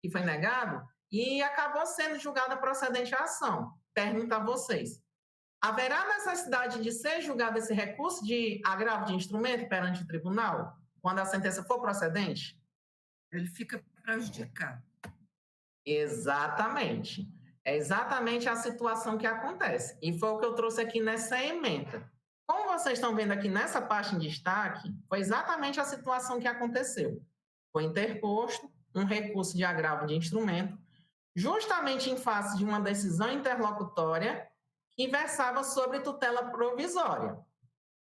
que foi negado, e acabou sendo julgada procedente a ação. Pergunto a vocês: haverá necessidade de ser julgado esse recurso de agravo de instrumento perante o tribunal, quando a sentença for procedente? Ele fica prejudicado. Exatamente. É exatamente a situação que acontece. E foi o que eu trouxe aqui nessa ementa. Como vocês estão vendo aqui nessa parte em destaque, foi exatamente a situação que aconteceu. Foi interposto um recurso de agravo de instrumento, justamente em face de uma decisão interlocutória que versava sobre tutela provisória.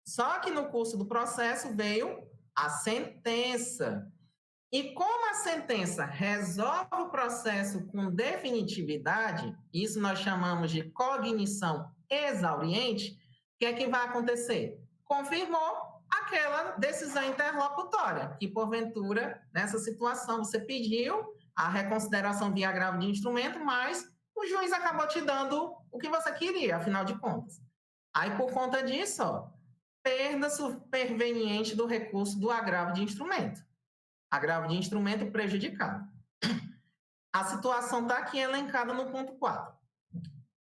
Só que no curso do processo veio a sentença. E como a sentença resolve o processo com definitividade, isso nós chamamos de cognição exauriente, o que é que vai acontecer? Confirmou aquela decisão interlocutória, que porventura, nessa situação, você pediu a reconsideração via agravo de instrumento, mas o juiz acabou te dando o que você queria, afinal de contas. Aí, por conta disso, perda superveniente do recurso do agravo de instrumento. Agravo de instrumento prejudicado. A situação está aqui elencada no ponto 4.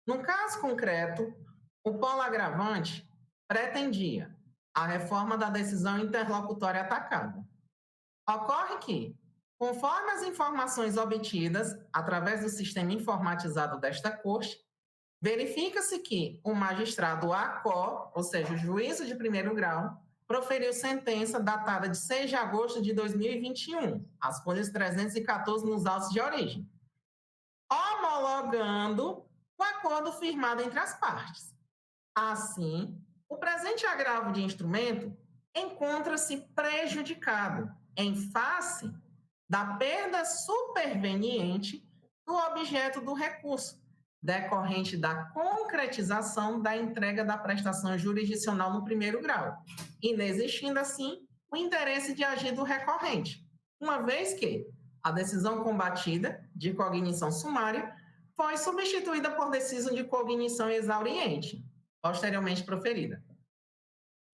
No caso concreto, o polo agravante pretendia a reforma da decisão interlocutória atacada. Ocorre que, conforme as informações obtidas através do sistema informatizado desta corte, verifica-se que o magistrado ACO, ou seja, o juízo de primeiro grau, proferiu sentença datada de 6 de agosto de 2021, as folhas 314 nos autos de origem, homologando o acordo firmado entre as partes. Assim, o presente agravo de instrumento encontra-se prejudicado em face da perda superveniente do objeto do recurso, decorrente da concretização da entrega da prestação jurisdicional no primeiro grau, inexistindo, assim, o interesse de agir do recorrente, uma vez que a decisão combatida, de cognição sumária, foi substituída por decisão de cognição exauriente, posteriormente proferida.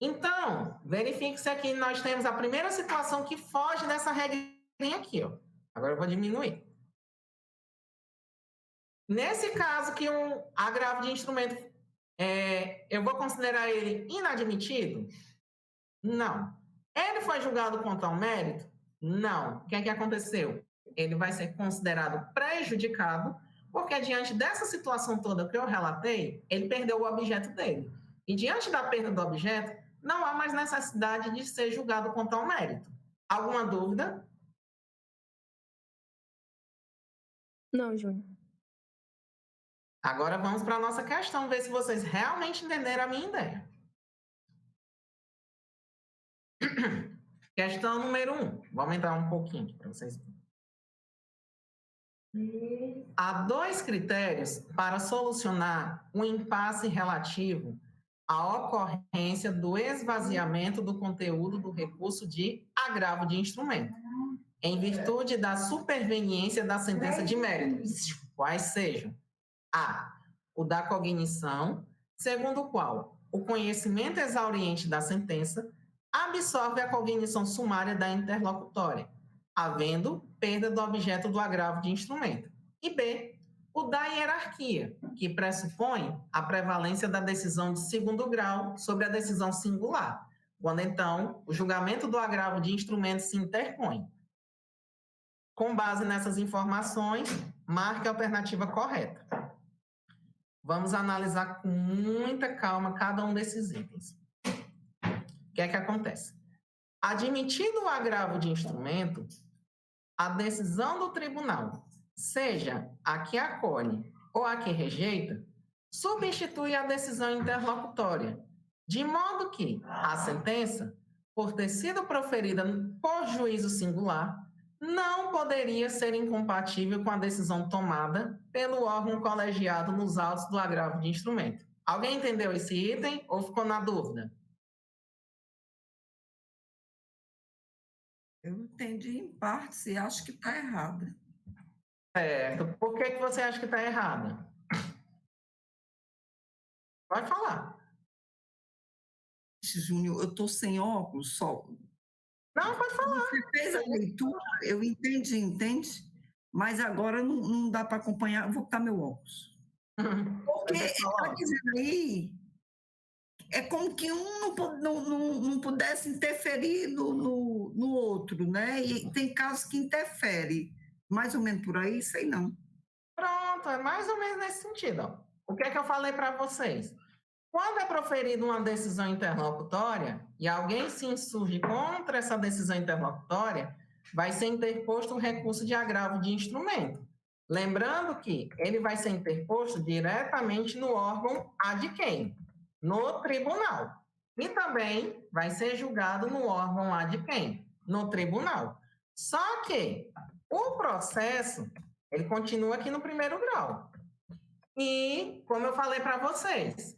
Então, verifique-se aqui, nós temos a primeira situação que foge dessa regrinha aqui, ó. Agora eu vou diminuir. Nesse caso que um agravo de instrumento, eu vou considerar ele inadmitido? Não. Ele foi julgado contra o mérito? Não. O que é que aconteceu? Ele vai ser considerado prejudicado, porque diante dessa situação toda que eu relatei, ele perdeu o objeto dele. E diante da perda do objeto, não há mais necessidade de ser julgado contra o mérito. Alguma dúvida? Não, Júnior. Agora vamos para a nossa questão, ver se vocês realmente entenderam a minha ideia. Questão número 1. Vou aumentar um pouquinho aqui para vocês verem. Há 2 critérios para solucionar um impasse relativo à ocorrência do esvaziamento do conteúdo do recurso de agravo de instrumento, em virtude da superveniência da sentença de mérito, quais sejam: A, o da cognição, segundo o qual o conhecimento exauriente da sentença absorve a cognição sumária da interlocutória, havendo perda do objeto do agravo de instrumento. E B, o da hierarquia, que pressupõe a prevalência da decisão de segundo grau sobre a decisão singular, quando então o julgamento do agravo de instrumento se interpõe. Com base nessas informações, marque a alternativa correta. Vamos analisar com muita calma cada um desses itens. O que é que acontece? Admitido o agravo de instrumento, a decisão do tribunal, seja a que acolhe ou a que rejeita, substitui a decisão interlocutória, de modo que a sentença, por ter sido proferida por juízo singular, não poderia ser incompatível com a decisão tomada pelo órgão colegiado nos autos do agravo de instrumento. Alguém entendeu esse item ou ficou na dúvida? Eu entendi em partes e acho que está errada. Certo. Por que você acha que está errada? Pode falar. Júnior, eu estou sem óculos só. Não, pode falar. Você fez a leitura, eu entendi, entende? mas agora não dá para acompanhar. Vou botar meu óculos. Porque está dizendo aí, é como que um não pudesse interferir no outro, né? E tem casos que interfere. Mais ou menos por aí, sei não. Pronto, é mais ou menos nesse sentido. Ó. O que é que eu falei para vocês? Quando é proferida uma decisão interlocutória e alguém se insurge contra essa decisão interlocutória, vai ser interposto um recurso de agravo de instrumento. Lembrando que ele vai ser interposto diretamente no órgão ad quem? No tribunal. E também vai ser julgado no órgão ad quem? No tribunal. Só que o processo, ele continua aqui no primeiro grau. E, como eu falei para vocês,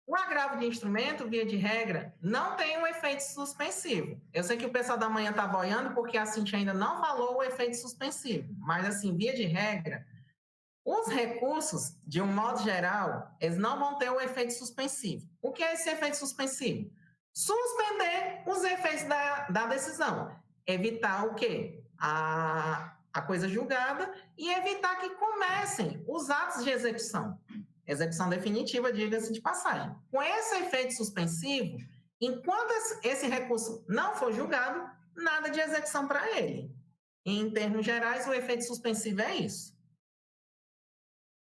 o agravo de instrumento, via de regra, não tem um efeito suspensivo. Eu sei que o pessoal da manhã está boiando porque a Cintia ainda não falou o efeito suspensivo, mas, assim, via de regra, os recursos, de um modo geral, eles não vão ter o efeito suspensivo. O que é esse efeito suspensivo? Suspender os efeitos da decisão. Evitar o quê? A coisa julgada e evitar que comecem os atos de execução. Execução definitiva, diga-se de passagem. Com esse efeito suspensivo, enquanto esse recurso não for julgado, nada de execução para ele. Em termos gerais, o efeito suspensivo é isso.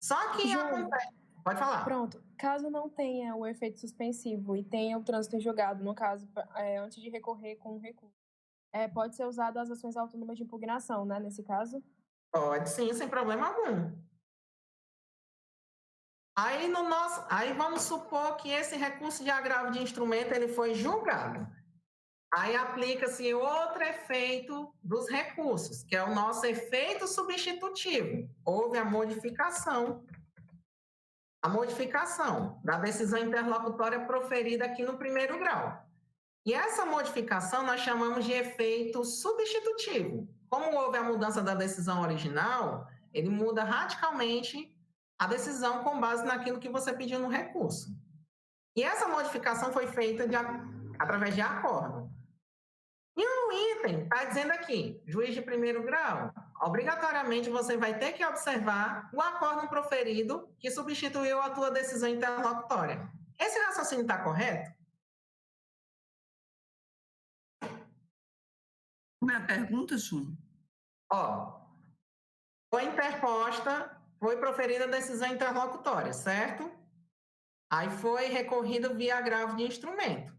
Só que acontece... Pode falar. Pronto. Caso não tenha o efeito suspensivo e tenha o trânsito em julgado, no caso, antes de recorrer com o recurso, pode ser usado as ações autônomas de impugnação, né, nesse caso? Pode sim, sem problema algum. Aí vamos supor que esse recurso de agravo de instrumento ele foi julgado. Aí aplica-se outro efeito dos recursos, que é o nosso efeito substitutivo. Houve a modificação da decisão interlocutória proferida aqui no primeiro grau. E essa modificação nós chamamos de efeito substitutivo. Como houve a mudança da decisão original, ele muda radicalmente a decisão com base naquilo que você pediu no recurso. E essa modificação foi feita através de acordo. E um item está dizendo aqui, juiz de primeiro grau, obrigatoriamente você vai ter que observar o acórdão proferido que substituiu a tua decisão interlocutória. Esse raciocínio está correto? Uma pergunta, Júnior? Foi proferida a decisão interlocutória, certo? Aí foi recorrido via agravo de instrumento.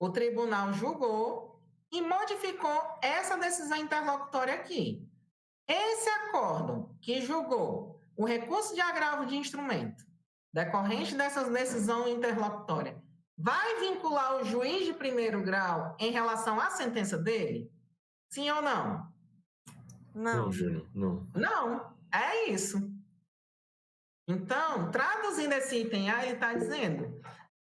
O tribunal julgou e modificou essa decisão interlocutória aqui. Esse acórdão que julgou o recurso de agravo de instrumento decorrente dessa decisão interlocutória vai vincular o juiz de primeiro grau em relação à sentença dele? Sim ou não? Não, Júnior, não. Não, é isso. Então, traduzindo esse item A, ele está dizendo: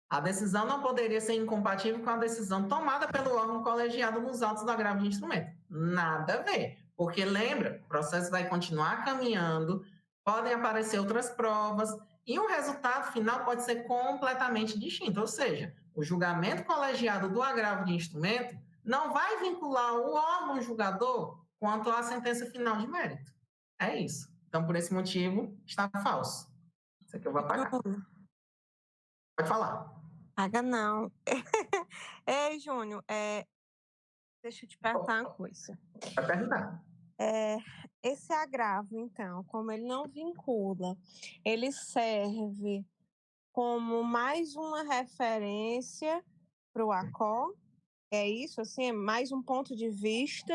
a decisão não poderia ser incompatível com a decisão tomada pelo órgão colegiado nos autos do agravo de instrumento. Nada a ver. Porque, lembra, o processo vai continuar caminhando, podem aparecer outras provas, e o resultado final pode ser completamente distinto. Ou seja, o julgamento colegiado do agravo de instrumento não vai vincular o órgão julgador quanto à sentença final de mérito. É isso. Então, por esse motivo, está falso. Isso aqui eu vou apagar. Pode falar. Paga não. Ei, Júnior, deixa eu te perguntar uma coisa. Vai perguntar. Esse agravo, então, como ele não vincula, ele serve como mais uma referência para o ACO? É isso, assim, é mais um ponto de vista?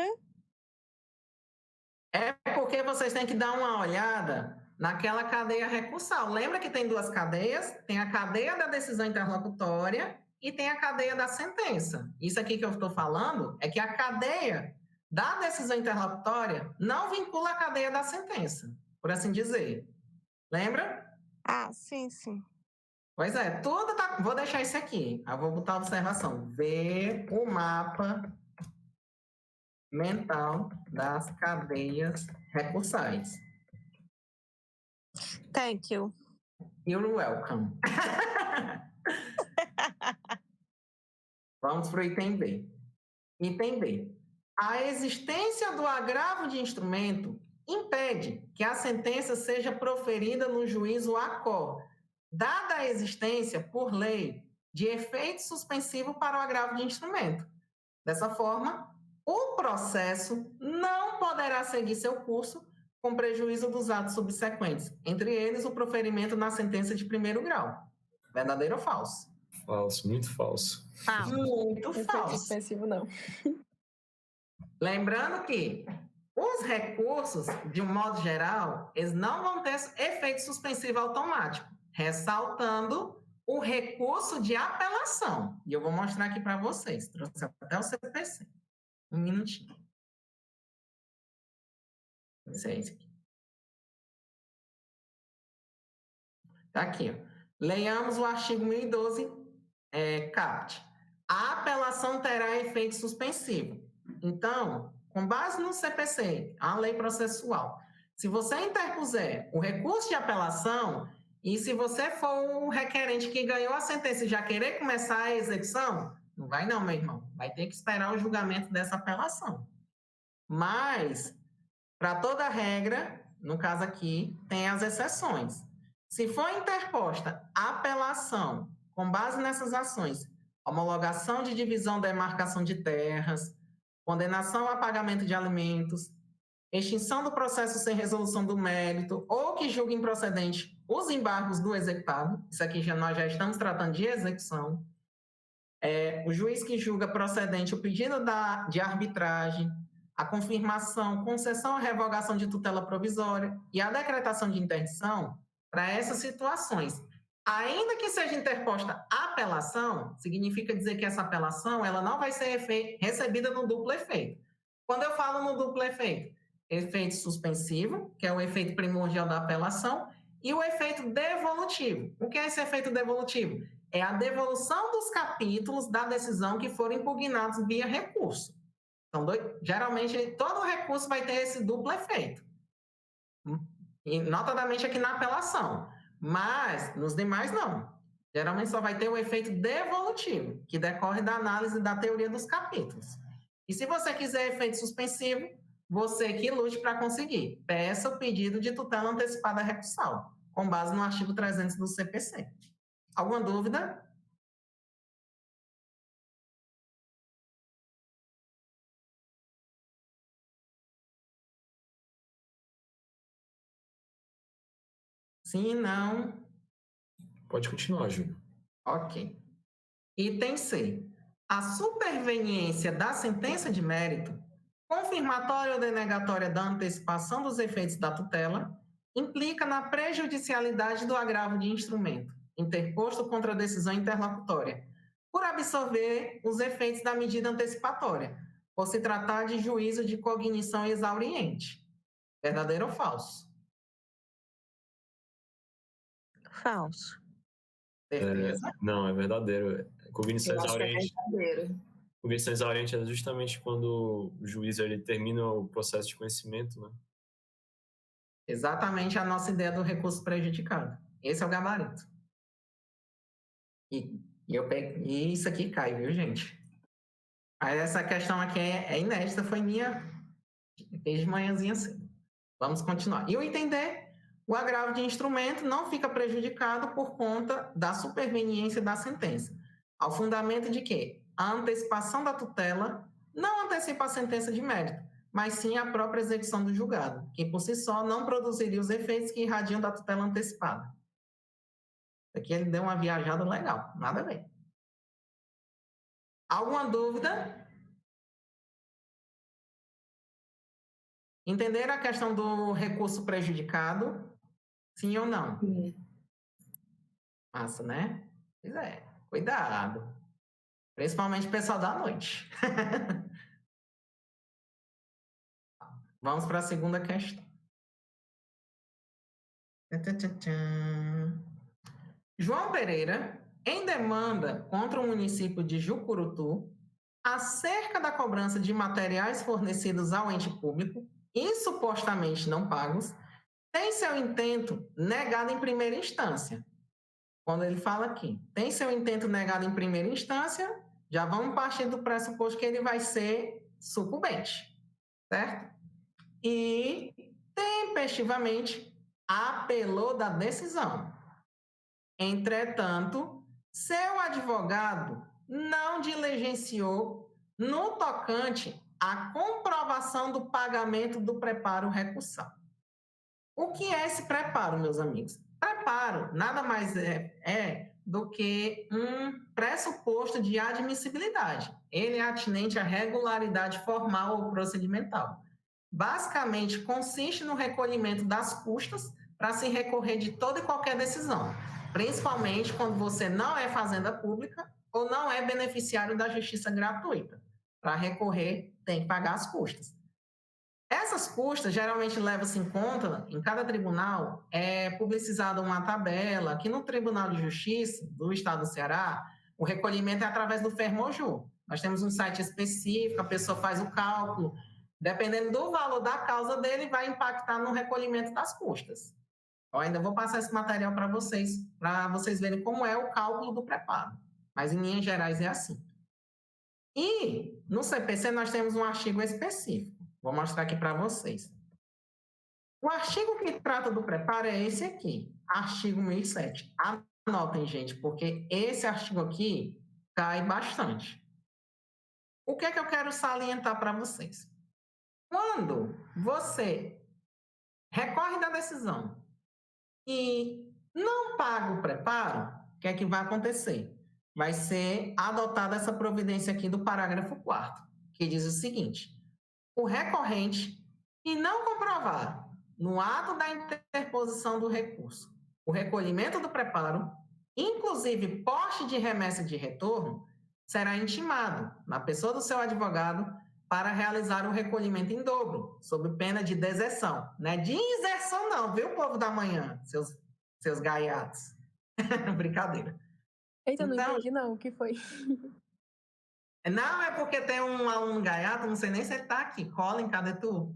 É porque vocês têm que dar uma olhada naquela cadeia recursal. Lembra que tem duas cadeias? Tem a cadeia da decisão interlocutória e tem a cadeia da sentença. Isso aqui que eu estou falando é que a cadeia da decisão interlocutória não vincula a cadeia da sentença, por assim dizer. Lembra? Ah, sim, sim. Pois é, tudo tá... Vou deixar isso aqui. Eu vou botar a observação. Ver o mapa mental das cadeias recursais. Thank you. You're welcome. Vamos para o item B. Item B. A existência do agravo de instrumento impede que a sentença seja proferida no juízo ACO, dada a existência, por lei, de efeito suspensivo para o agravo de instrumento. Dessa forma, o processo não poderá seguir seu curso com prejuízo dos atos subsequentes, entre eles o proferimento na sentença de primeiro grau. Verdadeiro ou falso? Falso, muito falso. Muito Efeito falso. suspensivo, não. Lembrando que os recursos, de um modo geral, eles não vão ter efeito suspensivo automático, ressaltando o recurso de apelação. E eu vou mostrar aqui para vocês. Trouxe até o CPC. Um minutinho. Esse aqui. Tá aqui, ó. Leiamos o artigo 1012, caput. A apelação terá efeito suspensivo. Então, com base no CPC, a lei processual, se você interpuser o recurso de apelação e se você for o requerente que ganhou a sentença e já querer começar a execução, não vai não, meu irmão. Vai ter que esperar o julgamento dessa apelação. Mas, para toda regra, no caso aqui, tem as exceções. Se for interposta apelação com base nessas ações, homologação de divisão da demarcação de terras, condenação a pagamento de alimentos, extinção do processo sem resolução do mérito, ou que julgue improcedente os embargos do executado, isso aqui nós já estamos tratando de execução, o juiz que julga procedente o pedido de arbitragem, a confirmação, concessão ou revogação de tutela provisória e a decretação de interdição, para essas situações. Ainda que seja interposta apelação, significa dizer que essa apelação ela não vai ser recebida no duplo efeito. Quando eu falo no duplo efeito, efeito suspensivo, que é o efeito primordial da apelação, e o efeito devolutivo. O que é esse efeito devolutivo? É a devolução dos capítulos da decisão que foram impugnados via recurso. Então, geralmente, todo recurso vai ter esse duplo efeito. E, notadamente aqui na apelação. Mas, nos demais, não. Geralmente só vai ter o efeito devolutivo, que decorre da análise da teoria dos capítulos. E se você quiser efeito suspensivo, você que lute para conseguir. Peça o pedido de tutela antecipada recursal, com base no artigo 300 do CPC. Alguma dúvida? Sim, não? Pode continuar, Júlio. Ok. Item C. A superveniência da sentença de mérito, confirmatória ou denegatória da antecipação dos efeitos da tutela, implica na prejudicialidade do agravo de instrumento, interposto contra a decisão interlocutória, por absorver os efeitos da medida antecipatória, por se tratar de juízo de cognição exauriente. Verdadeiro ou falso? Falso. Certeza? Não, é verdadeiro. Cognição Eu acho que é exauriente. verdadeiro. Cognição exauriente é justamente quando o juiz ele termina o processo de conhecimento, né? Exatamente a nossa ideia do recurso prejudicado. Esse é o gabarito. E isso aqui cai, viu, gente? Aí essa questão aqui é inédita, foi minha desde manhãzinha cedo. Vamos continuar. E o item D, o agravo de instrumento não fica prejudicado por conta da superveniência da sentença. Ao fundamento de que a antecipação da tutela não antecipa a sentença de mérito, mas sim a própria execução do julgado, que por si só não produziria os efeitos que irradiam da tutela antecipada. Aqui ele deu uma viajada legal, nada a ver. Alguma dúvida? Entenderam a questão do recurso prejudicado? Sim ou não? Sim. Massa, né? Pois é, cuidado. Principalmente o pessoal da noite. Vamos para a segunda questão. João Pereira, em demanda contra o município de Jucurutu, acerca da cobrança de materiais fornecidos ao ente público e supostamente não pagos, tem seu intento negado em primeira instância. Quando ele fala aqui, tem seu intento negado em primeira instância, já vamos partir do pressuposto que ele vai ser sucumbente, certo? E tempestivamente apelou da decisão. Entretanto, seu advogado não diligenciou no tocante à comprovação do pagamento do preparo recursal. O que é esse preparo, meus amigos? Preparo nada mais é do que um pressuposto de admissibilidade. Ele é atinente à regularidade formal ou procedimental. Basicamente, consiste no recolhimento das custas para se recorrer de toda e qualquer decisão, principalmente quando você não é fazenda pública ou não é beneficiário da justiça gratuita. Para recorrer, tem que pagar as custas. Essas custas geralmente levam-se em conta, em cada tribunal, é publicizada uma tabela, aqui no Tribunal de Justiça do Estado do Ceará, o recolhimento é através do Fermojur. Nós temos um site específico, a pessoa faz o cálculo, dependendo do valor da causa dele, vai impactar no recolhimento das custas. Eu ainda vou passar esse material para vocês verem como é o cálculo do preparo. Mas, em linhas gerais, é assim. E, no CPC, nós temos um artigo específico. Vou mostrar aqui para vocês. O artigo que trata do preparo é esse aqui, artigo 1007. Anotem, gente, porque esse artigo aqui cai bastante. O que é que eu quero salientar para vocês? Quando você recorre da decisão e não paga o preparo, o que é que vai acontecer? Vai ser adotada essa providência aqui do parágrafo 4º, que diz o seguinte: o recorrente que não comprovar no ato da interposição do recurso o recolhimento do preparo, inclusive poste de remessa de retorno, será intimado na pessoa do seu advogado para realizar o recolhimento em dobro, sob pena de deserção. Não é de inserção não, viu, povo da manhã, seus gaiatos. Brincadeira. Eita, não entendi não, o que foi? Não, é porque tem um aluno gaiato, não sei nem se ele tá aqui. Colin, cadê tu?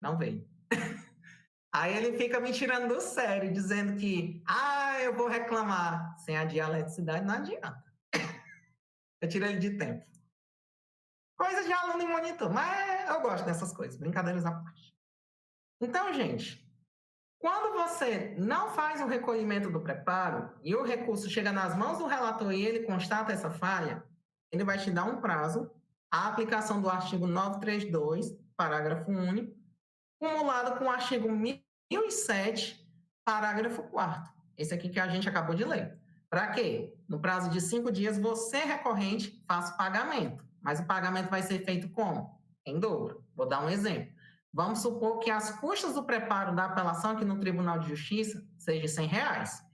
Não veio. Aí ele fica me tirando do sério, dizendo que, eu vou reclamar. Sem a dialeticidade não adianta. Eu tiro ele de tempo. Coisa de aluno e monitor, mas eu gosto dessas coisas, brincadeiras à parte. Então, gente, quando você não faz o recolhimento do preparo e o recurso chega nas mãos do relator e ele constata essa falha, ele vai te dar um prazo, a aplicação do artigo 932, parágrafo único, cumulado com o artigo 1007, parágrafo 4º. Esse aqui que a gente acabou de ler. Para quê? No prazo de 5 dias, você, recorrente, faça o pagamento. Mas o pagamento vai ser feito como? Em dobro. Vou dar um exemplo. Vamos supor que as custas do preparo da apelação aqui no Tribunal de Justiça sejam R$100.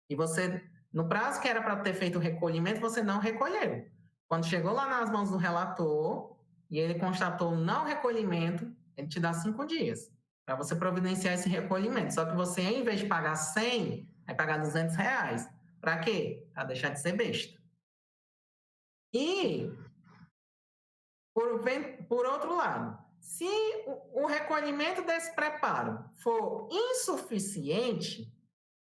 E você, no prazo que era para ter feito o recolhimento, você não recolheu. Quando chegou lá nas mãos do relator e ele constatou o não recolhimento, ele te dá 5 dias para você providenciar esse recolhimento. Só que você, em vez de pagar 100, vai pagar R$200. Para quê? Para deixar de ser besta. E, por outro lado, se o recolhimento desse preparo for insuficiente,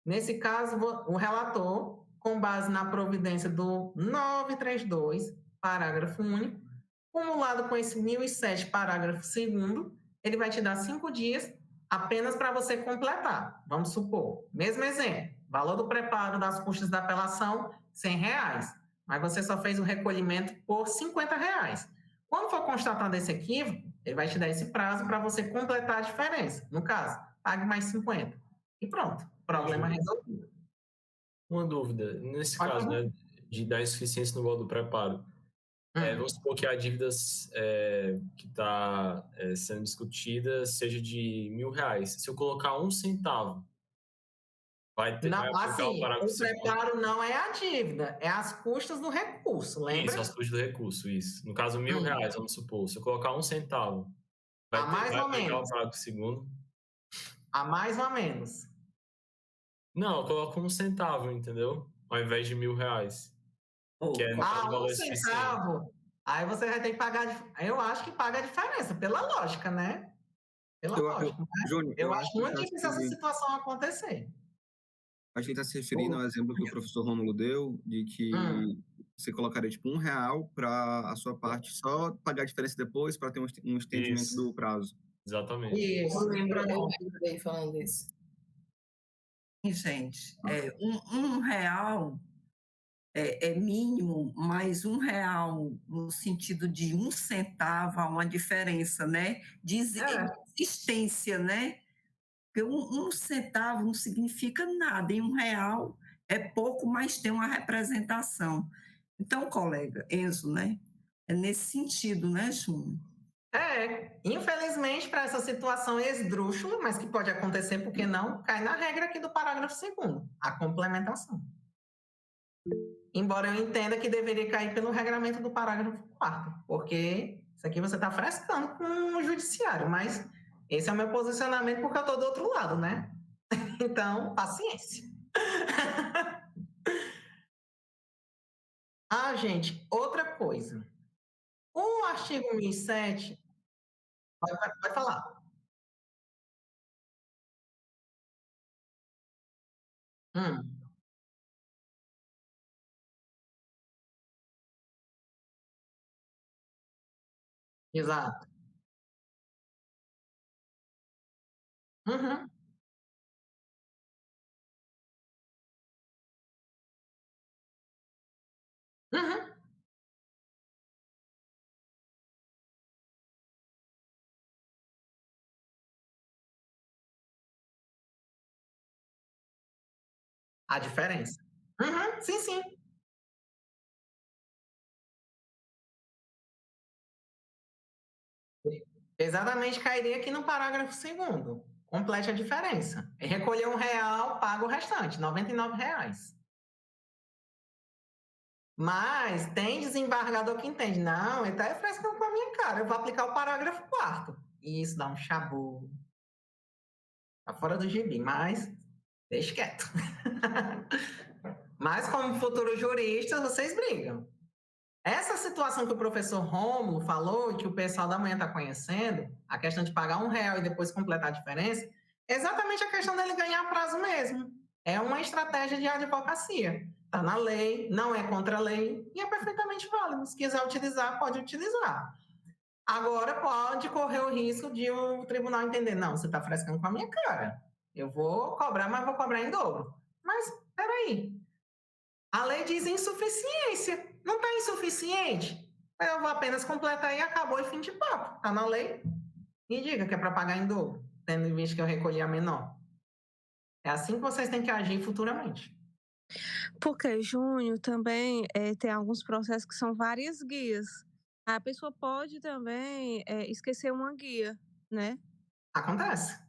nesse caso, o relator, com base na providência do 932, parágrafo único, cumulado com esse 1007, parágrafo 2º, ele vai te dar 5 dias apenas para você completar. Vamos supor, mesmo exemplo, valor do preparo das custas da apelação, R$100, mas você só fez o recolhimento por R$50. Quando for constatado esse equívoco, ele vai te dar esse prazo para você completar a diferença. No caso, pague mais 50. E pronto, problema resolvido. Uma dúvida, nesse caso, né, de dar insuficiência no valor do preparo, vamos supor que a dívida que está sendo discutida seja de R$1.000. Se eu colocar 1 centavo, vai ter... Não, assim, o preparo não é a dívida, é as custas do recurso, lembra? Isso, as custas do recurso, isso. No caso, R$1.000, vamos supor. Se eu colocar 1 centavo, vai pegar o parágrafo 2º? A mais ou menos. Não, eu coloco 1 centavo, entendeu? Ao invés de R$1.000. Que é, no caso, 1 centavo. Aí você vai ter que pagar... Eu acho que paga a diferença, pela lógica, né? Pela lógica. Júnior, eu acho muito difícil essa situação acontecer. A gente está se referindo ao exemplo que o professor Rômulo deu, de que você colocaria tipo R$1 para a sua parte só pagar a diferença depois para ter um estendimento do prazo. Exatamente. Isso. Eu lembrei falando isso. Gente, R$1 é mínimo, mas R$1 no sentido de 1 centavo há uma diferença, né? De existência, né? Porque 1 centavo não significa nada, e R$1 é pouco, mas tem uma representação. Então, colega Enzo, né? É nesse sentido, né, Júnior? Infelizmente, para essa situação esdrúxula, mas que pode acontecer, porque não, cai na regra aqui do parágrafo 2º, a complementação. Embora eu entenda que deveria cair pelo regramento do parágrafo 4º, porque isso aqui você está frescando com o judiciário, mas esse é o meu posicionamento porque eu estou do outro lado, né? Então, paciência. Gente, outra coisa. O artigo 1007... Pode falar. Exato. Uhum. Uhum. A diferença. Uhum. Sim, sim. Exatamente, cairia aqui no parágrafo 2º. Complete a diferença. Recolher R$1, paga o restante, R$99. Mas tem desembargador que entende. Não, ele está frescando com a minha cara. Eu vou aplicar o parágrafo 4º. E isso dá um chabu. Tá fora do gibi, mas deixa quieto. Mas como futuros juristas, vocês brigam. Essa situação que o professor Rômulo falou e que o pessoal da manhã está conhecendo, a questão de pagar R$1 e depois completar a diferença, é exatamente a questão dele ganhar prazo mesmo. É uma estratégia de advocacia. Está na lei, não é contra a lei e é perfeitamente válido. Se quiser utilizar, pode utilizar. Agora pode correr o risco de o tribunal entender, não, você está frescando com a minha cara. Eu vou cobrar, mas vou cobrar em dobro. Mas, peraí, a lei diz insuficiência. Não está insuficiente? Eu vou apenas completar e acabou e fim de papo. Está na lei. E diga que é para pagar em dobro, tendo em vista que eu recolhi a menor. É assim que vocês têm que agir futuramente. Porque, Júnior, também tem alguns processos que são várias guias. A pessoa pode também esquecer uma guia, né? Acontece.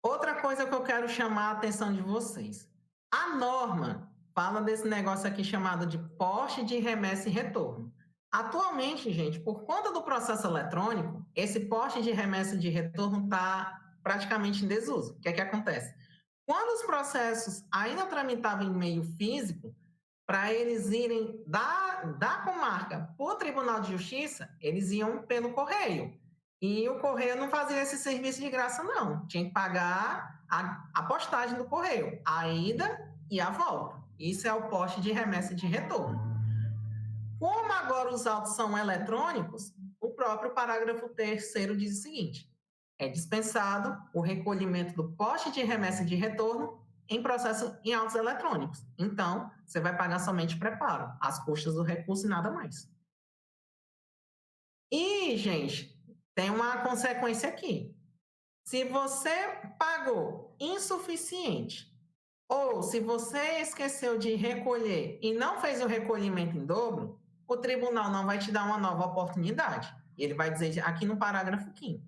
Outra coisa que eu quero chamar a atenção de vocês. A norma fala desse negócio aqui chamado de poste de remessa e retorno. Atualmente, gente, por conta do processo eletrônico, esse poste de remessa e de retorno está praticamente em desuso. O que é que acontece? Quando os processos ainda tramitavam em meio físico, para eles irem da comarca para o Tribunal de Justiça, eles iam pelo correio. E o correio não fazia esse serviço de graça, não. Tinha que pagar a postagem do correio, a ida e a volta. Isso é o poste de remessa e de retorno. Como agora os autos são eletrônicos, o próprio parágrafo 3º diz o seguinte: é dispensado o recolhimento do poste de remessa e de retorno em processo em autos eletrônicos. Então, você vai pagar somente preparo, as custas do recurso e nada mais. E, gente, tem uma consequência aqui. Se você pagou insuficiente ou se você esqueceu de recolher e não fez o recolhimento em dobro, o tribunal não vai te dar uma nova oportunidade. Ele vai dizer aqui no parágrafo 5º: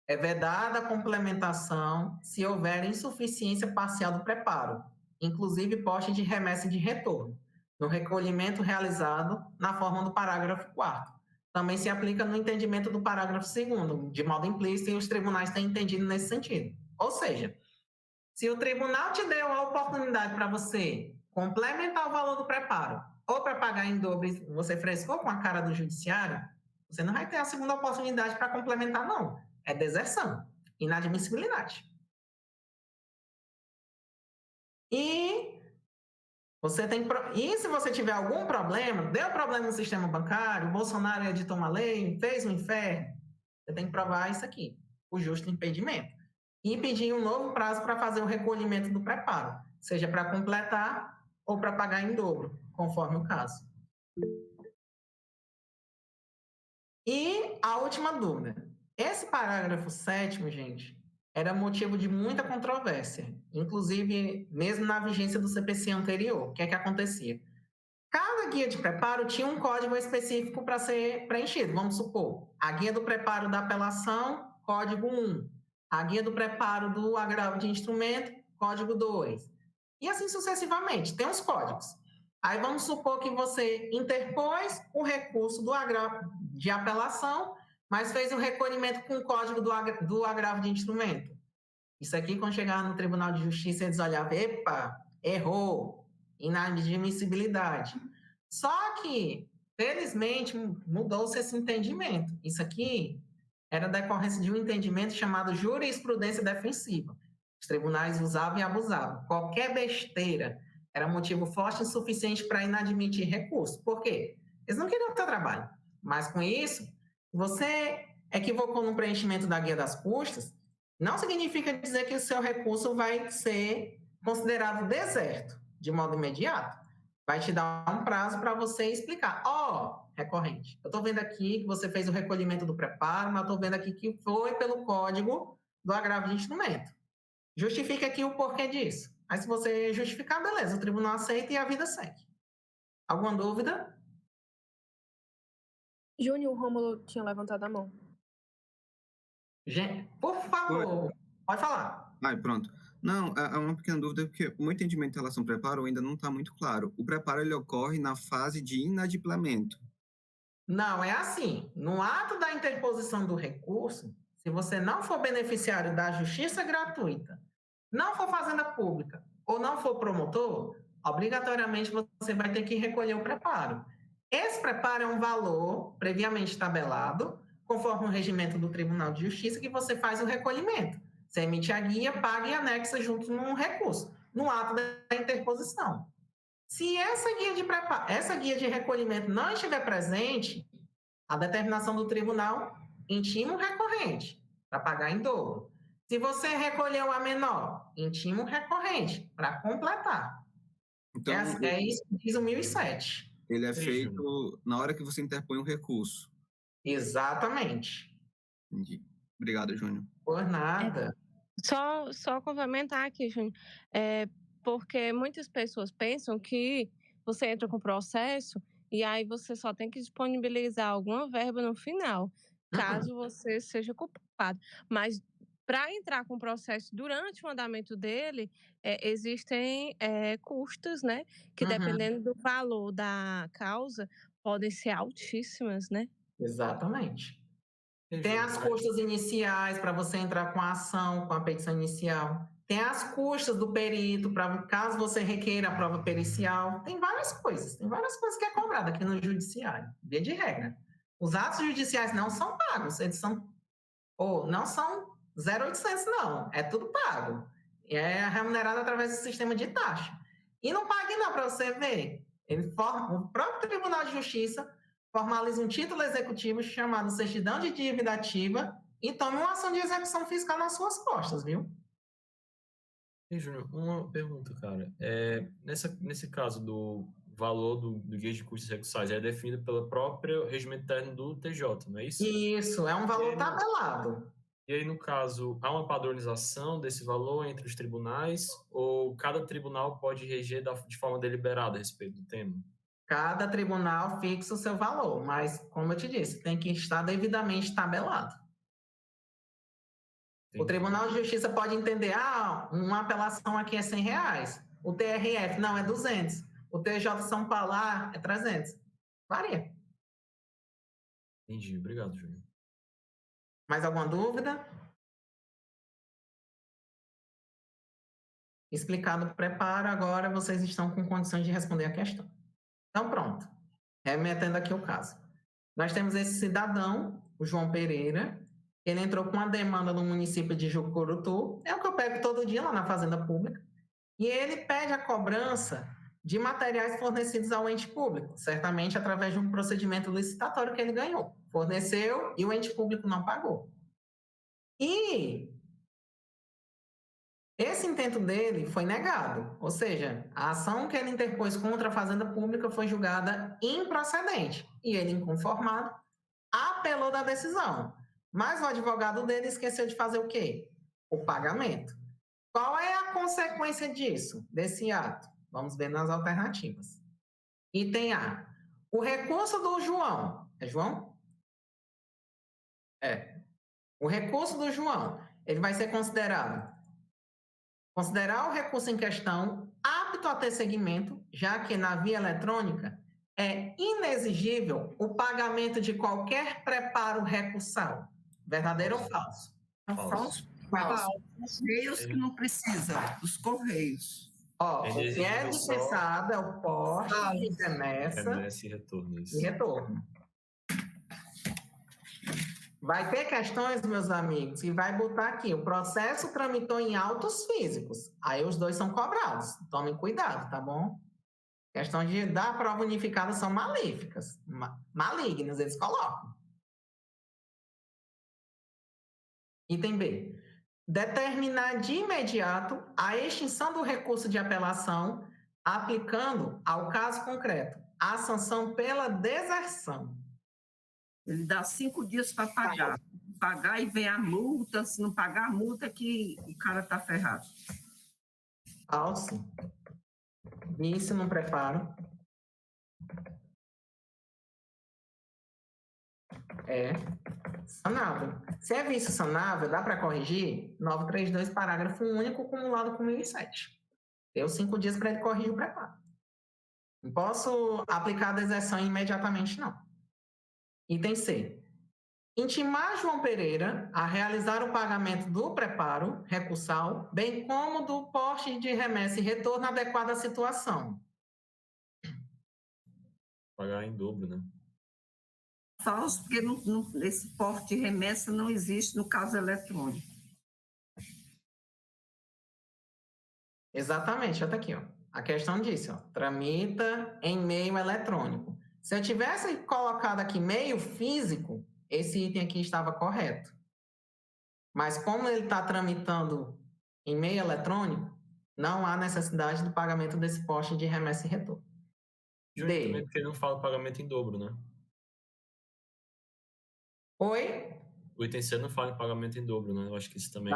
é vedada a complementação se houver insuficiência parcial do preparo, inclusive poste de remessa e de retorno, no recolhimento realizado na forma do parágrafo 4º. Também se aplica no entendimento do parágrafo 2º, de modo implícito, e os tribunais têm entendido nesse sentido. Ou seja, se o tribunal te deu a oportunidade para você complementar o valor do preparo ou para pagar em dobro e você frescou com a cara do judiciário, você não vai ter a segunda oportunidade para complementar, não. É deserção, inadmissibilidade. E Você tem E se você tiver algum problema, deu problema no sistema bancário, o Bolsonaro editou uma lei, fez um inferno, você tem que provar isso aqui, o justo impedimento. E pedir um novo prazo para fazer o recolhimento do preparo, seja para completar ou para pagar em dobro, conforme o caso. E a última dúvida. Esse parágrafo 7º, gente, era motivo de muita controvérsia, inclusive mesmo na vigência do CPC anterior. O que é que acontecia? Cada guia de preparo tinha um código específico para ser preenchido. Vamos supor, a guia do preparo da apelação, código 1. A guia do preparo do agravo de instrumento, código 2. E assim sucessivamente, tem os códigos. Aí vamos supor que você interpôs o recurso do agravo de apelação, mas fez o recolhimento com o código do agravo de instrumento. Isso aqui, quando chegar no Tribunal de Justiça, eles olhavam, epa, errou, inadmissibilidade. Só que, felizmente, mudou-se esse entendimento. Isso aqui era decorrência de um entendimento chamado jurisprudência defensiva. Os tribunais usavam e abusavam. Qualquer besteira era motivo forte o suficiente para inadmitir recurso. Por quê? Eles não queriam ter trabalho. Mas, com isso, você equivocou no preenchimento da guia das custas, não significa dizer que o seu recurso vai ser considerado deserto de modo imediato. Vai te dar um prazo para você explicar. Recorrente, eu estou vendo aqui que você fez o recolhimento do preparo, mas estou vendo aqui que foi pelo código do agravo de instrumento. Justifique aqui o porquê disso. Aí, se você justificar, beleza, o tribunal aceita e a vida segue. Alguma dúvida? Júnior, o Rômulo tinha levantado a mão. Gente, por favor, pode falar. Pronto. Não, há uma pequena dúvida, porque o meu entendimento em relação ao preparo ainda não está muito claro. O preparo, ele ocorre na fase de inadimplemento. Não, é assim. No ato da interposição do recurso, se você não for beneficiário da justiça gratuita, não for fazenda pública ou não for promotor, obrigatoriamente você vai ter que recolher o preparo. Esse preparo é um valor previamente tabelado, conforme o regimento do Tribunal de Justiça, que você faz o recolhimento. Você emite a guia, paga e anexa junto num recurso, no ato da interposição. Se essa guia de recolhimento não estiver presente, a determinação do tribunal intima o recorrente para pagar em dobro. Se você recolheu a menor, intima o recorrente para completar. Então, é isso que diz o 1007. Ele é feito na hora que você interpõe um recurso. Exatamente. Entendi. Obrigado, Júnior. Por nada. Só complementar aqui, Júnior. Porque muitas pessoas pensam que você entra com o processo e aí você só tem que disponibilizar alguma verba no final, caso você seja culpado. Mas para entrar com o processo durante o andamento dele, existem custas, né? Que dependendo do valor da causa, podem ser altíssimas, né? Exatamente. Tem as custas iniciais para você entrar com a ação, com a petição inicial. Tem as custas do perito, para caso você requeira a prova pericial. Tem várias coisas que é cobrado aqui no judiciário, via de regra. Os atos judiciais não são pagos, eles não são 0,800 não, é tudo pago. É remunerado através do sistema de taxa. E não pague não, para você ver. O próprio Tribunal de Justiça formaliza um título executivo chamado certidão de dívida ativa e tome uma ação de execução fiscal nas suas costas, viu? E, Júnior, uma pergunta, cara. Nesse caso do valor do guia de custos recursais, é definido pelo próprio regimento interno do TJ, não é isso? Isso, é um valor tabelado. E aí, no caso, há uma padronização desse valor entre os tribunais ou cada tribunal pode reger de forma deliberada a respeito do tema? Cada tribunal fixa o seu valor, mas, como eu te disse, tem que estar devidamente tabelado. Entendi. O Tribunal de Justiça pode entender, uma apelação aqui é R$100, o TRF, não, é 200, o TJ São Paulo, é 300. Varia. Entendi, obrigado, Júnior. Mais alguma dúvida? Explicado o preparo, agora vocês estão com condições de responder a questão. Então, pronto. Remetendo aqui o caso. Nós temos esse cidadão, o João Pereira, ele entrou com uma demanda no município de Jucurutu, é o que eu pego todo dia lá na Fazenda Pública, e ele pede a cobrança de materiais fornecidos ao ente público, certamente através de um procedimento licitatório que ele ganhou. Forneceu e o ente público não pagou. E esse intento dele foi negado, ou seja, a ação que ele interpôs contra a Fazenda Pública foi julgada improcedente, e ele, inconformado, apelou da decisão. Mas o advogado dele esqueceu de fazer o quê? O pagamento. Qual é a consequência disso, desse ato? Vamos ver nas alternativas. Item A. O recurso do João. É João? É. O recurso do João, ele vai ser considerar o recurso em questão apto a ter seguimento, já que na via eletrônica é inexigível o pagamento de qualquer preparo recursal. Verdadeiro ou falso? Falso. Os Correios que não precisa, os Correios. Ó, o que é dispensado é o porte, remessa e retorno. E retorno. Vai ter questões, meus amigos, que vai botar aqui, o processo tramitou em autos físicos. Aí os dois são cobrados. Tomem cuidado, tá bom? Questão de dar prova unificada são malíficas. Malignas, eles colocam. Item B. Determinar de imediato a extinção do recurso de apelação, aplicando ao caso concreto a sanção pela deserção. Ele dá 5 dias para pagar. Pagar e vem a multa, se não pagar a multa que o cara está ferrado. Falso. Vício no preparo. É sanável. Se é vício sanável, dá para corrigir? 932, parágrafo único, acumulado com 1007. Deu 5 dias para ele corrigir o preparo. Não posso aplicar a deserção imediatamente, não. Item C. Intimar João Pereira a realizar o pagamento do preparo recursal, bem como do porte de remessa e retorno adequado à situação. Pagar em dobro, né? Falso, porque esse porte de remessa não existe no caso eletrônico. Exatamente, olha aqui, ó. A questão disse, ó, tramita em meio eletrônico. Se eu tivesse colocado aqui meio físico, esse item aqui estava correto. Mas como ele está tramitando em meio eletrônico, não há necessidade do pagamento desse porte de remessa e retorno. Justamente porque não fala pagamento em dobro, né? Oi? O item C não fala em pagamento em dobro, né? Eu acho que isso também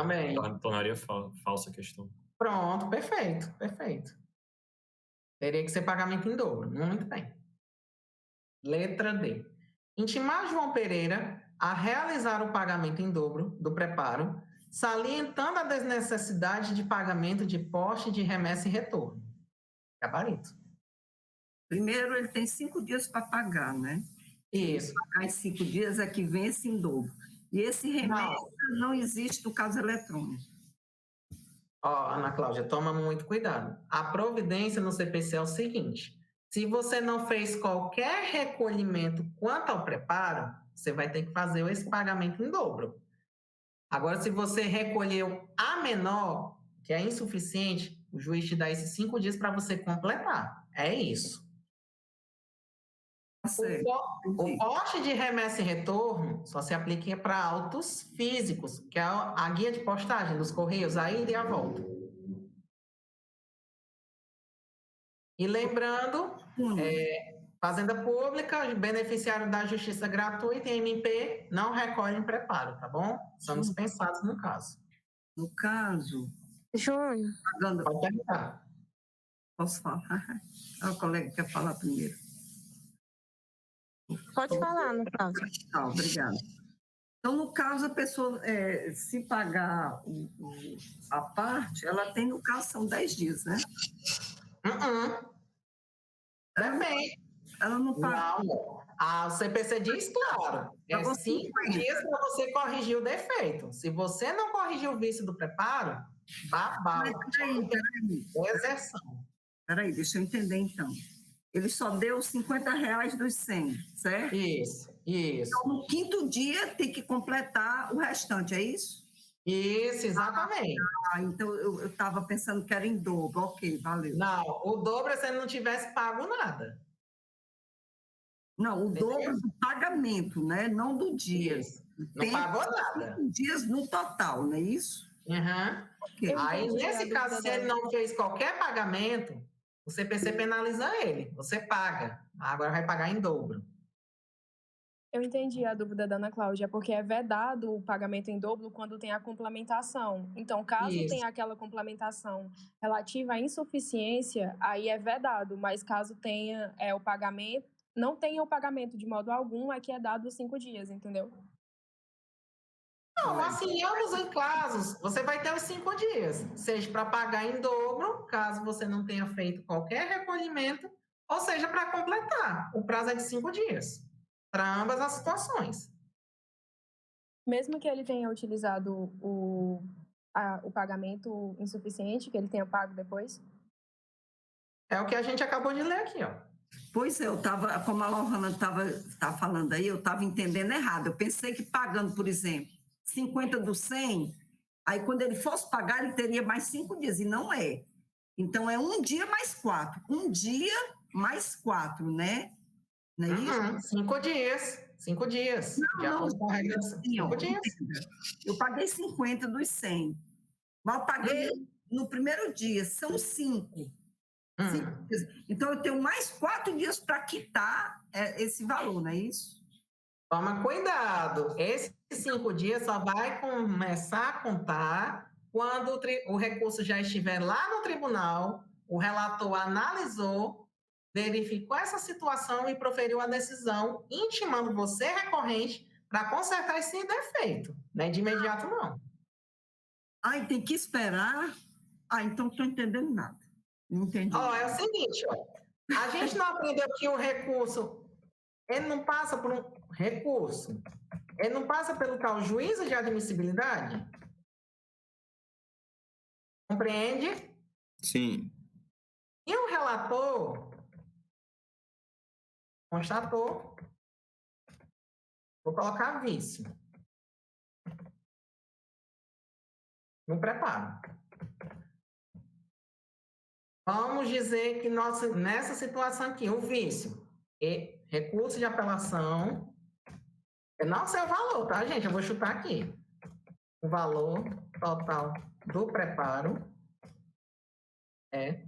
tornaria falsa a questão. Pronto, perfeito, perfeito. Teria que ser pagamento em dobro. Muito bem. Letra D. Intimar João Pereira a realizar o pagamento em dobro do preparo, salientando a desnecessidade de pagamento de porte de remessa e retorno. Gabarito. Primeiro, ele tem 5 dias para pagar, né? Isso. Pagar em 5 dias é que vence em dobro. E esse remessa não existe no caso eletrônico. Ó, Ana Cláudia, toma muito cuidado. A providência no CPC é o seguinte: se você não fez qualquer recolhimento quanto ao preparo, você vai ter que fazer esse pagamento em dobro. Agora, se você recolheu a menor, que é insuficiente, o juiz te dá esses 5 dias para você completar. É isso. O porte de remessa e retorno só se aplica para autos físicos, que é a guia de postagem dos Correios, a ida e a volta. E lembrando, Fazenda Pública, beneficiário da Justiça Gratuita e MP não recolhem preparo, tá bom? São dispensados no caso. No caso... Júnior. Pode perguntar. Posso falar? O colega quer falar primeiro. Pode falar, no caso. Obrigada. Então, no caso, a pessoa, se pagar a parte, ela tem, no caso, são 10 dias, né? Também. Ela não paga. Não. A CPC diz, claro, 5 dias para você corrigir o defeito. Se você não corrigir o vício do preparo, babau. Exerção. Peraí, deixa eu entender, então. Ele só deu R$50 dos 100, certo? Isso. Então, no 5º dia, tem que completar o restante, é isso? Isso, exatamente. Então eu estava pensando que era em dobro. Ok, valeu. Não, o dobro é se ele não tivesse pago nada. Não, o dobro do pagamento, né? Não do dia. Isso. Não pagou nada. 5 dias no total, não é isso? Uhum. Ok. Aí, nesse caso, se ele não fez qualquer pagamento, o CPC penaliza ele. Você paga. Agora vai pagar em dobro. Eu entendi a dúvida da Ana Cláudia, porque é vedado o pagamento em dobro quando tem a complementação. Então, caso Isso. tenha aquela complementação relativa à insuficiência, aí é vedado, mas caso tenha o pagamento, não tenha o pagamento de modo algum, é que é dado 5 dias, entendeu? Não, assim, em ambos os casos, você vai ter os 5 dias, seja para pagar em dobro, caso você não tenha feito qualquer recolhimento, ou seja, para completar. O prazo é de 5 dias, para ambas as situações. Mesmo que ele tenha utilizado o pagamento insuficiente, que ele tenha pago depois? É o que a gente acabou de ler aqui, ó. Pois é, como a Lohana estava falando aí, eu estava entendendo errado. Eu pensei que pagando, por exemplo, 50 do 100, aí quando ele fosse pagar, ele teria mais 5 dias, e não é. Então, é 1 dia mais 4. 1 dia mais 4, né? Não é isso? 5 dias. 5 dias. Não, 5 dias. Eu paguei 50 dos 100. Mas eu paguei no primeiro dia, são 5. Então, eu tenho mais 4 dias para quitar esse valor, não é isso? Toma cuidado. Esses 5 dias só vai começar a contar quando o recurso já estiver lá no tribunal, o relator analisou, verificou essa situação e proferiu a decisão, intimando você, recorrente, para consertar esse defeito. Não é de imediato, não. Ai, tem que esperar? Então não estou entendendo nada. Não entendi. É o seguinte, a gente não aprendeu que o recurso, ele não passa por um recurso, ele não passa pelo tal juízo de admissibilidade? Compreende? Sim. E o relator constatou, vou colocar vício no preparo. Vamos dizer que nessa situação aqui, o vício, recurso de apelação, não sei o valor, tá, gente? Eu vou chutar aqui. O valor total do preparo é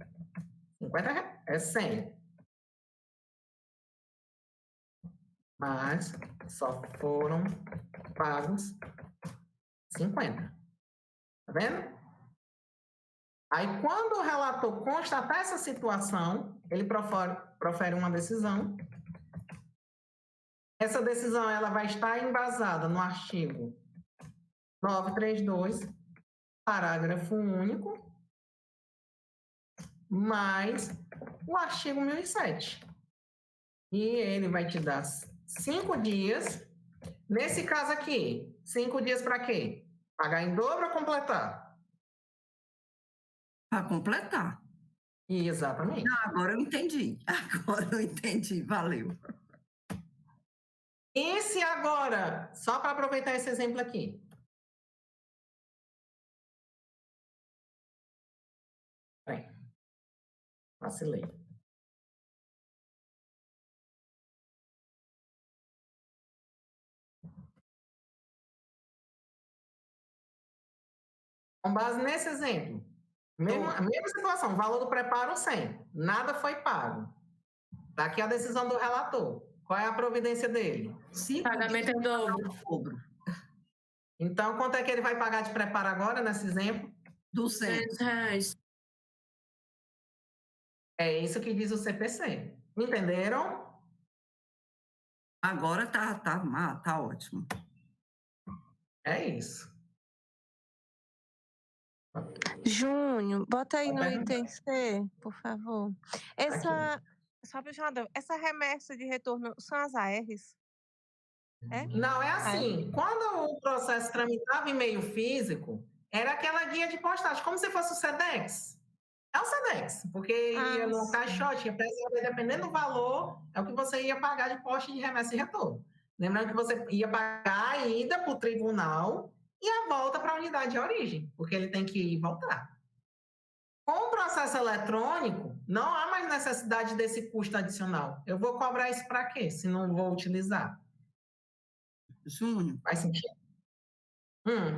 50 reais, é 100. Mas só foram pagos 50. Tá vendo? Aí, quando o relator constatar essa situação, ele profere uma decisão. Essa decisão ela vai estar embasada no artigo 932, parágrafo único, mais o artigo 1007. E ele vai te dar 5 dias. Nesse caso aqui, 5 dias para quê? Pagar em dobro ou completar? Para completar. Exatamente. Agora eu entendi. Valeu. Esse agora, só para aproveitar esse exemplo aqui. Vacilei. Com base nesse exemplo, a mesma situação, valor do preparo 100, nada foi pago. Está aqui a decisão do relator. Qual é a providência dele? Pagamento em dobro. Então, quanto é que ele vai pagar de preparo agora, nesse exemplo? 200 reais. É isso que diz o CPC. Entenderam? Agora tá ótimo. É isso. Júnior, bota aí no item C, por favor. Essa remessa de retorno são as ARs? É? Não, é assim. Quando o processo tramitava em meio físico, era aquela guia de postagem, como se fosse o SEDEX. É o SEDEX, porque ia no caixote, dependendo do valor, é o que você ia pagar de poste de remessa e retorno. Lembrando que você ia pagar a ida para o tribunal e a volta para a unidade de origem, porque ele tem que ir e voltar. Com o processo eletrônico, não há mais necessidade desse custo adicional. Eu vou cobrar isso para quê, se não vou utilizar? Júnior. Faz sentido?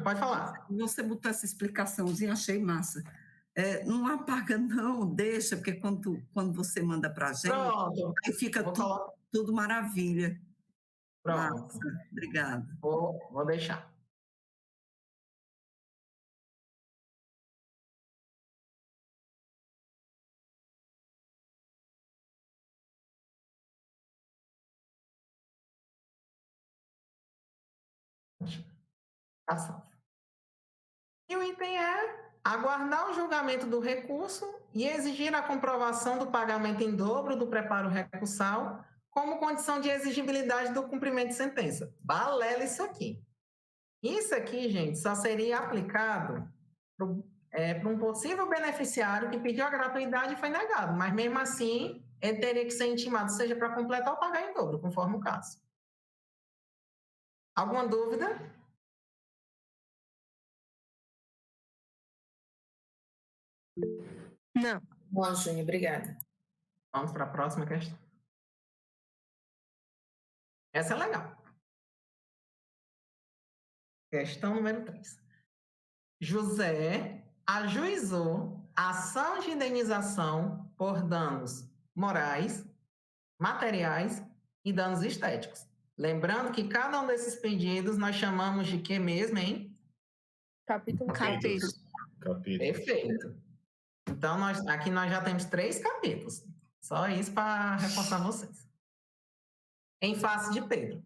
Pode falar. Você botou essa explicaçãozinha, achei massa. Não apaga, não, deixa, porque quando você manda para a gente, Pronto. aí fica tudo maravilha. Pronto. Massa. Obrigada. Vou deixar. Tá salvo. E o item é aguardar o julgamento do recurso e exigir a comprovação do pagamento em dobro do preparo recursal como condição de exigibilidade do cumprimento de sentença. Balela isso aqui. Isso aqui, gente, só seria aplicado para um possível beneficiário que pediu a gratuidade e foi negado, mas mesmo assim ele teria que ser intimado, seja para completar ou pagar em dobro, conforme o caso. Alguma dúvida? Não. Bom, Júnior, obrigada. Vamos para a próxima questão. Essa é legal. Questão número 3. José ajuizou ação de indenização por danos morais, materiais e danos estéticos. Lembrando que cada um desses pedidos nós chamamos de quê mesmo, hein? Capítulo. Perfeito. Então, aqui nós já temos 3 capítulos. Só isso para reforçar vocês. Em face de Pedro.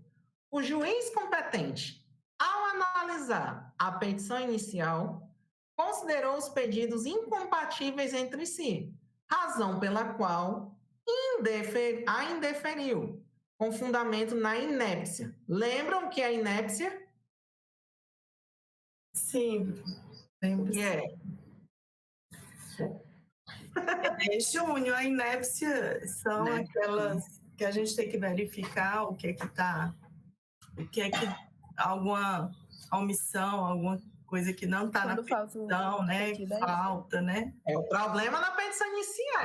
O juiz competente, ao analisar a petição inicial, considerou os pedidos incompatíveis entre si, razão pela qual a indeferiu, com fundamento na inépcia. Lembram o que é inépcia? Sim. O que é? Júnior, a inépcia são aquelas que a gente tem que verificar o que é que alguma omissão, alguma coisa que não está na petição, né? Falta, né? É o problema na petição inicial.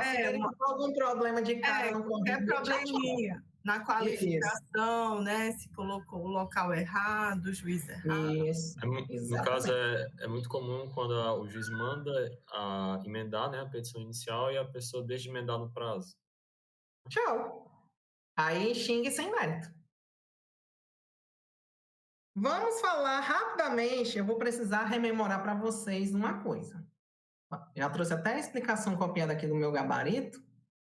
Algum problema de cara, qualquer probleminha na qualificação, né? Se colocou o local errado, o juiz errado. Isso. No caso, é muito comum quando o juiz manda emendar, né, a petição inicial e a pessoa deixa de emendar no prazo. Tchau. Aí xingue sem mérito. Vamos falar rapidamente, eu vou precisar rememorar para vocês uma coisa. Já trouxe até a explicação copiada aqui do meu gabarito.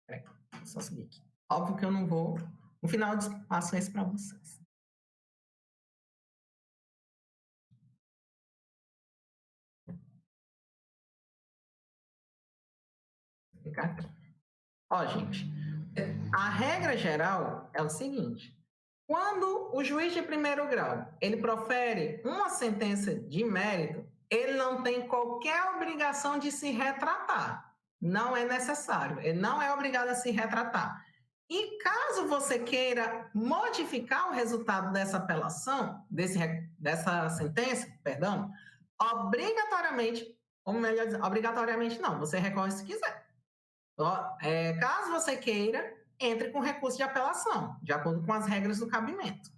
Peraí, só seguir aqui. Óbvio que eu não vou. No final eu passo esse para vocês. Ó, gente, a regra geral é o seguinte: quando o juiz de primeiro grau ele profere uma sentença de mérito, ele não tem qualquer obrigação de se retratar. Não é necessário. Ele não é obrigado a se retratar. E caso você queira modificar o resultado dessa apelação, dessa sentença, perdão, obrigatoriamente, ou melhor dizer, obrigatoriamente não, você recorre se quiser. Caso você queira, entre com recurso de apelação, de acordo com as regras do cabimento.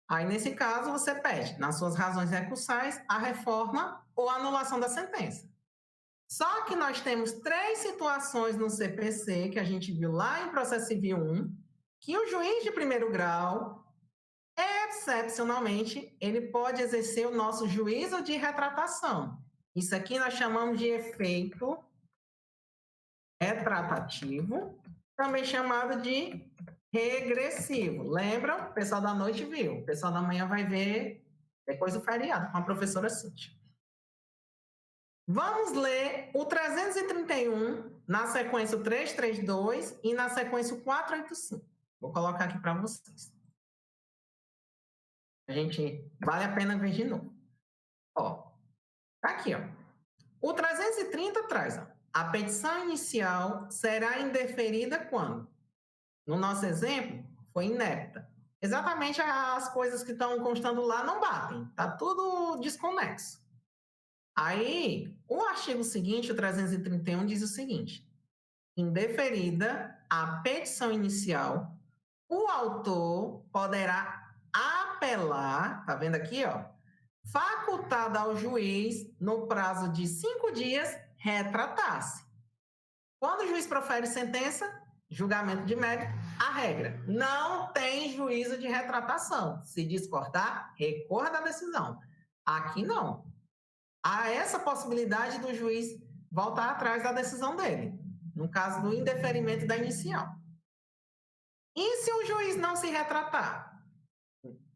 Aí, nesse caso, você pede, nas suas razões recursais, a reforma ou a anulação da sentença. Só que nós temos 3 situações no CPC, que a gente viu lá em Processo Civil 1, que o juiz de primeiro grau, excepcionalmente, ele pode exercer o nosso juízo de retratação. Isso aqui nós chamamos de efeito retratativo, também chamado de regressivo. Lembram? O pessoal da noite viu. O pessoal da manhã vai ver depois do feriado, com a professora Cíntia. Vamos ler o 331 na sequência 332 e na sequência 485. Vou colocar aqui para vocês. Vale a pena ver de novo. Ó, tá aqui, ó. O 330 traz, ó. A petição inicial será indeferida quando? No nosso exemplo, foi inepta. exatamente as coisas que estão constando lá não batem, tá tudo desconexo. Aí, o artigo seguinte, o 331, diz o seguinte: indeferida a petição inicial, o autor poderá apelar, tá vendo aqui, ó, facultado ao juiz, no prazo de 5 dias, retratar-se. Quando o juiz profere sentença, julgamento de mérito, a regra: não tem juízo de retratação. Se discordar, recorra da decisão. Aqui não. Há essa possibilidade do juiz voltar atrás da decisão dele, no caso do indeferimento da inicial. E se o juiz não se retratar?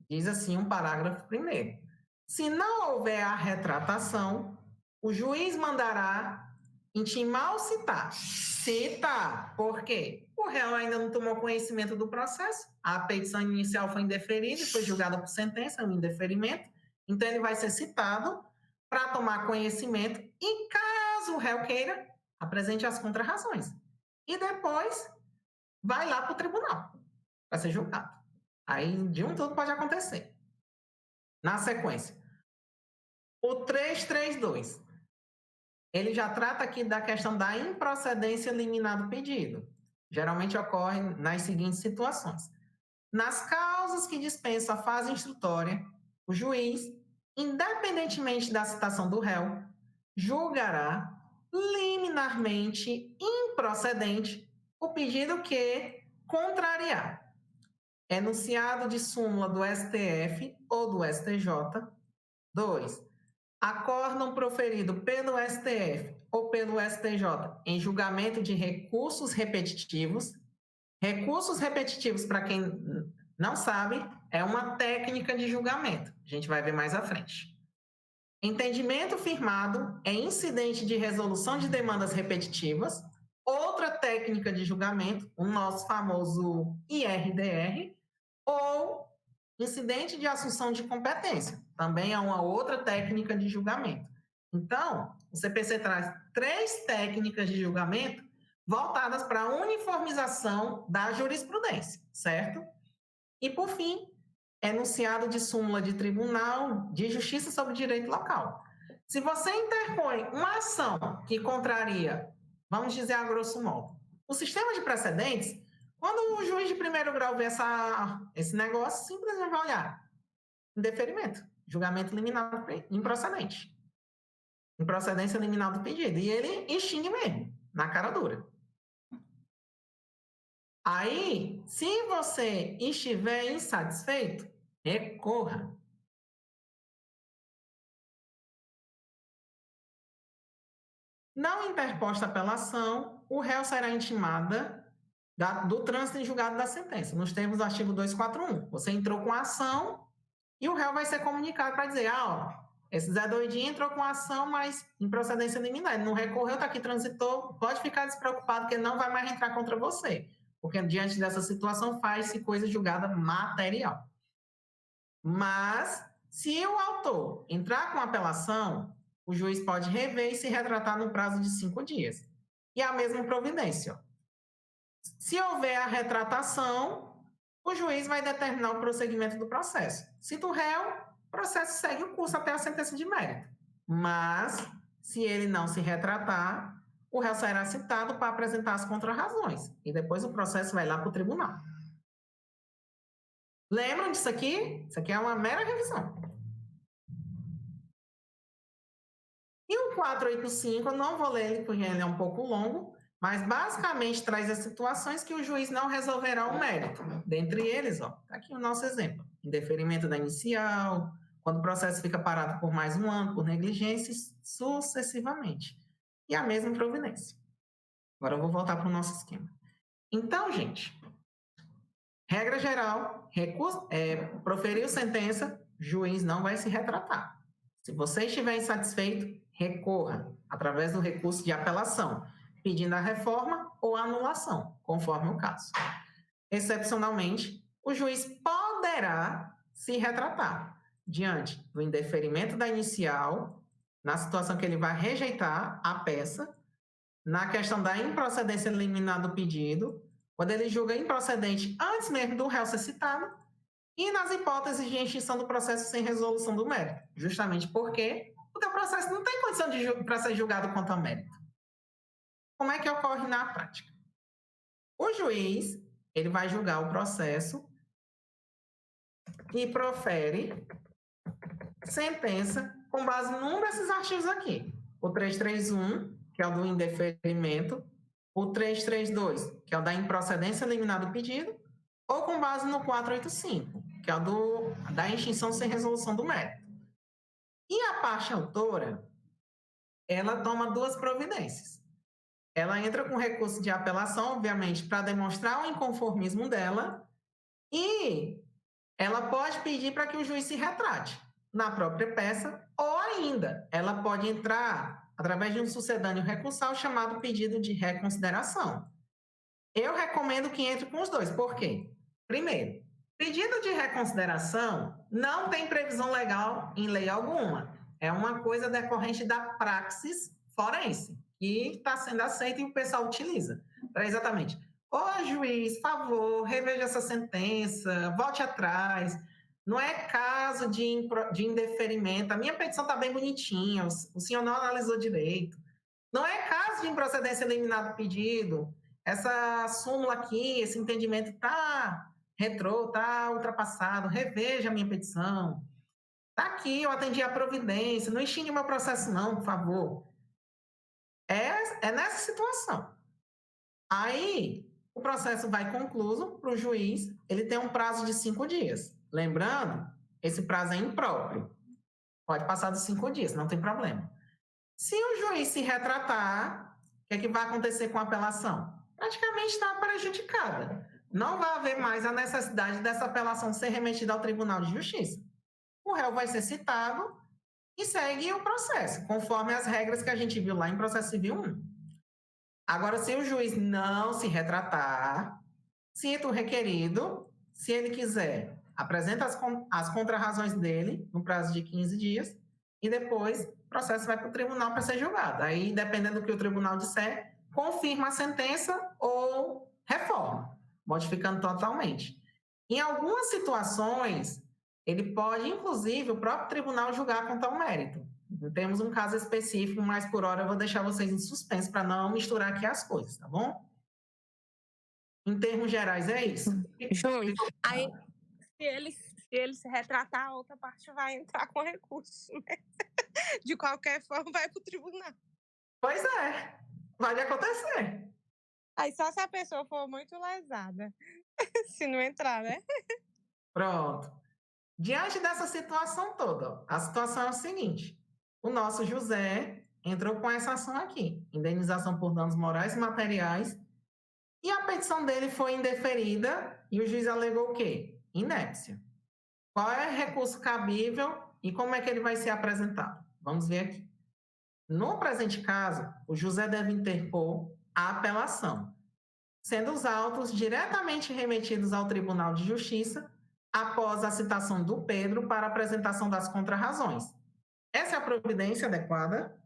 Diz assim um parágrafo primeiro. Se não houver a retratação, o juiz mandará intimar ou citar. Citar. Por quê? O réu ainda não tomou conhecimento do processo, a petição inicial foi indeferida e foi julgada por sentença, um indeferimento, então ele vai ser citado para tomar conhecimento e, caso o réu queira, apresente as contrarrazões. E depois vai lá para o tribunal para ser julgado. Aí, de um tudo pode acontecer. Na sequência, o 332, ele já trata aqui da questão da improcedência liminar do pedido. Geralmente ocorre nas seguintes situações. Nas causas que dispensam a fase instrutória, o juiz, independentemente da citação do réu, julgará liminarmente improcedente o pedido que contrariar. Enunciado de súmula do STF ou do STJ. 2. Acórdão proferido pelo STF ou pelo STJ em julgamento de recursos repetitivos. Recursos repetitivos, para quem não sabe, é uma técnica de julgamento. A gente vai ver mais à frente. Entendimento firmado é incidente de resolução de demandas repetitivas. Outra técnica de julgamento, o nosso famoso IRDR, ou incidente de assunção de competência. Também é uma outra técnica de julgamento. Então, o CPC traz 3 técnicas de julgamento voltadas para a uniformização da jurisprudência, certo? E, por fim, enunciado de súmula de tribunal de justiça sobre direito local. Se você interpõe uma ação que contraria, vamos dizer a grosso modo, o sistema de precedentes, quando o juiz de primeiro grau vê esse negócio, simplesmente vai olhar. Indeferimento, julgamento liminar improcedente. Improcedência liminar do pedido. E ele extingue mesmo, na cara dura. Aí, se você estiver insatisfeito, recorra. Não interposta apelação, o réu será intimada do trânsito em julgado da sentença, nos termos do artigo 241. Você entrou com a ação e o réu vai ser comunicado para dizer, esse Zé Doidinho entrou com a ação, mas em procedência liminar, ele não recorreu, está aqui, transitou, pode ficar despreocupado que ele não vai mais entrar contra você, porque diante dessa situação faz-se coisa julgada material. Mas, se o autor entrar com apelação, o juiz pode rever e se retratar no prazo de 5 dias. E a mesma providência, Se houver a retratação, o juiz vai determinar o prosseguimento do processo. Se do réu, o processo segue o curso até a sentença de mérito. Mas, se ele não se retratar, o réu será citado para apresentar as contrarrazões. E depois o processo vai lá para o tribunal. Lembram disso aqui? Isso aqui é uma mera revisão. E o 485, eu não vou ler ele porque ele é um pouco longo, mas basicamente traz as situações que o juiz não resolverá o mérito. Dentre eles, está aqui o nosso exemplo. Indeferimento da inicial, quando o processo fica parado por mais um ano, por negligência, sucessivamente. E a mesma providência. Agora eu vou voltar para o nosso esquema. Então, gente, regra geral, proferiu sentença, juiz não vai se retratar. Se você estiver insatisfeito, recorra através do recurso de apelação, pedindo a reforma ou a anulação, conforme o caso. Excepcionalmente, o juiz poderá se retratar diante do indeferimento da inicial, na situação que ele vai rejeitar a peça, na questão da improcedência liminar do pedido, quando ele julga improcedente antes mesmo do réu ser citado, e nas hipóteses de extinção do processo sem resolução do mérito, justamente porque o teu processo não tem condição para ser julgado quanto ao mérito. Como é que ocorre na prática? O juiz, ele vai julgar o processo e profere sentença com base num desses artigos aqui. O 331, que é o do indeferimento, o 332, que é o da improcedência liminar do pedido, ou com base no 485, que é o da extinção sem resolução do mérito. E a parte autora, ela toma duas providências. Ela entra com recurso de apelação, obviamente, para demonstrar o inconformismo dela, e ela pode pedir para que o juiz se retrate na própria peça, ou ainda, ela pode entrar através de um sucedâneo recursal chamado pedido de reconsideração. Eu recomendo que entre com os dois. Por quê? Primeiro, pedido de reconsideração não tem previsão legal em lei alguma. É uma coisa decorrente da praxis forense, que está sendo aceita e o pessoal utiliza. Para exatamente, ô juiz, favor, reveja essa sentença, volte atrás. Não é caso de indeferimento. A minha petição está bem bonitinha, o senhor não analisou direito. Não é caso de improcedência liminar do pedido. Essa súmula aqui, esse entendimento está retrô, está ultrapassado. Reveja a minha petição. Está aqui, eu atendi a providência. Não extingue meu processo não, por favor. É nessa situação. Aí, o processo vai concluso para o juiz. Ele tem um prazo de 5 dias. Lembrando, esse prazo é impróprio. Pode passar dos 5 dias, não tem problema. Se o juiz se retratar, o que vai acontecer com a apelação? Praticamente está prejudicada. Não vai haver mais a necessidade dessa apelação ser remetida ao Tribunal de Justiça. O réu vai ser citado e segue o processo, conforme as regras que a gente viu lá em Processo Civil 1. Agora, se o juiz não se retratar, cita o requerido, se ele quiser, apresenta as contrarrazões dele no prazo de 15 dias e depois o processo vai para o tribunal para ser julgado. Aí, dependendo do que o tribunal disser, confirma a sentença ou reforma, modificando totalmente. Em algumas situações, ele pode, inclusive, o próprio tribunal julgar quanto ao mérito. Temos um caso específico, mas por hora eu vou deixar vocês em suspenso para não misturar aqui as coisas, tá bom? Em termos gerais, é isso. Júnior, aí se ele se retratar, a outra parte vai entrar com recurso, né? De qualquer forma, vai para o tribunal. Pois é, pode acontecer. Aí só se a pessoa for muito lesada, se não entrar, né? Pronto. Diante dessa situação toda, a situação é o seguinte: o nosso José entrou com essa ação aqui, indenização por danos morais e materiais, e a petição dele foi indeferida e o juiz alegou o quê? Inépcia. Qual é o recurso cabível e como é que ele vai ser apresentado? Vamos ver aqui. No presente caso, o José deve interpor a apelação, sendo os autos diretamente remetidos ao Tribunal de Justiça após a citação do Pedro para a apresentação das contrarrazões. Essa é a providência adequada?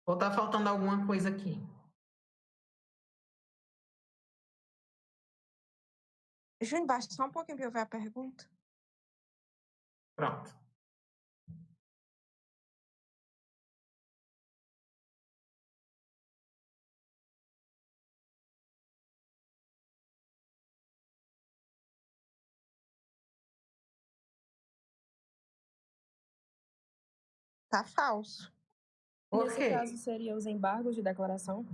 Ou está faltando alguma coisa aqui? Júnior, baixa só um pouquinho para eu ver a pergunta. Pronto. Tá falso. Por Nesse quê? caso, seria os embargos de declaração?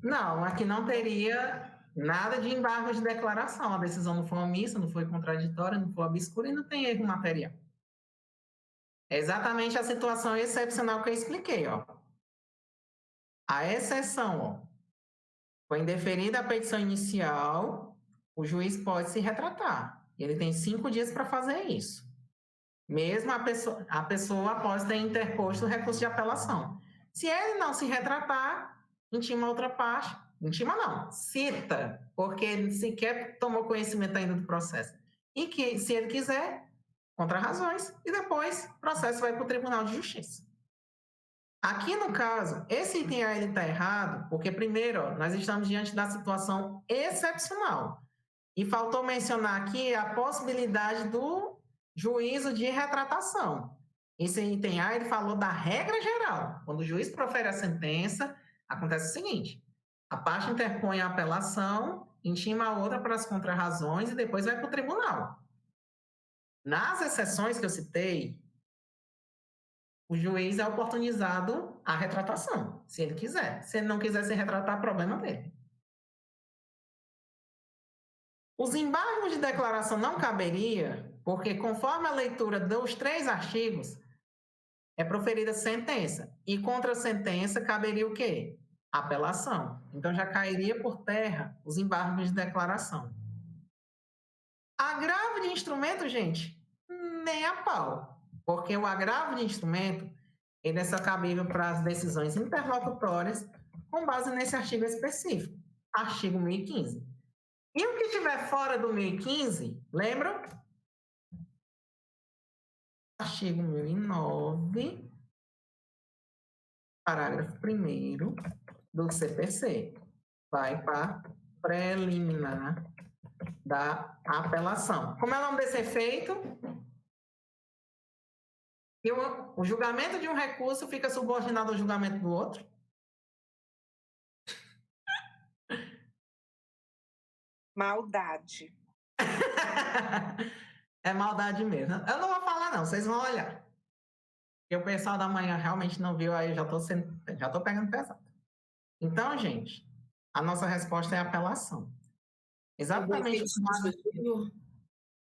Não, aqui não teria nada de embargo de declaração. A decisão não foi omissa, não foi contraditória, não foi obscura e não tem erro material. É exatamente a situação excepcional que eu expliquei, ó. A exceção, ó, foi indeferida a petição inicial, o juiz pode se retratar. Ele tem 5 dias para fazer isso. Mesmo a pessoa após ter interposto o recurso de apelação. Se ele não se retratar, intima outra parte. Intima não, cita, porque ele sequer tomou conhecimento ainda do processo. E que, se ele quiser, contrarrazões e depois o processo vai para o Tribunal de Justiça. Aqui no caso, esse item A está errado, porque primeiro, ó, nós estamos diante da situação excepcional. E faltou mencionar aqui a possibilidade do juízo de retratação. Esse item A, ele falou da regra geral. Quando o juiz profere a sentença, acontece o seguinte: a parte interpõe a apelação, intima a outra para as contrarrazões e depois vai para o tribunal. Nas exceções que eu citei, o juiz é oportunizado a retratação, se ele quiser. Se ele não quiser se retratar, problema dele. Os embargos de declaração não caberia, porque conforme a leitura dos 3 artigos, é proferida sentença. E contra a sentença caberia o quê? Apelação. Então já cairia por terra os embargos de declaração. Agravo de instrumento, gente, nem a pau. Porque o agravo de instrumento, ele é só cabível para as decisões interlocutórias com base nesse artigo específico, artigo 1015. E o que estiver fora do 1015, lembram? Artigo 1009, parágrafo 1º do CPC. Vai para preliminar da apelação. Como é o nome desse efeito? E o julgamento de um recurso fica subordinado ao julgamento do outro? Maldade. É maldade mesmo. Eu não vou falar, não. Vocês vão olhar. Porque o pessoal da manhã realmente não viu, aí eu já tô pegando pesado. Então, gente, a nossa resposta é apelação. Exatamente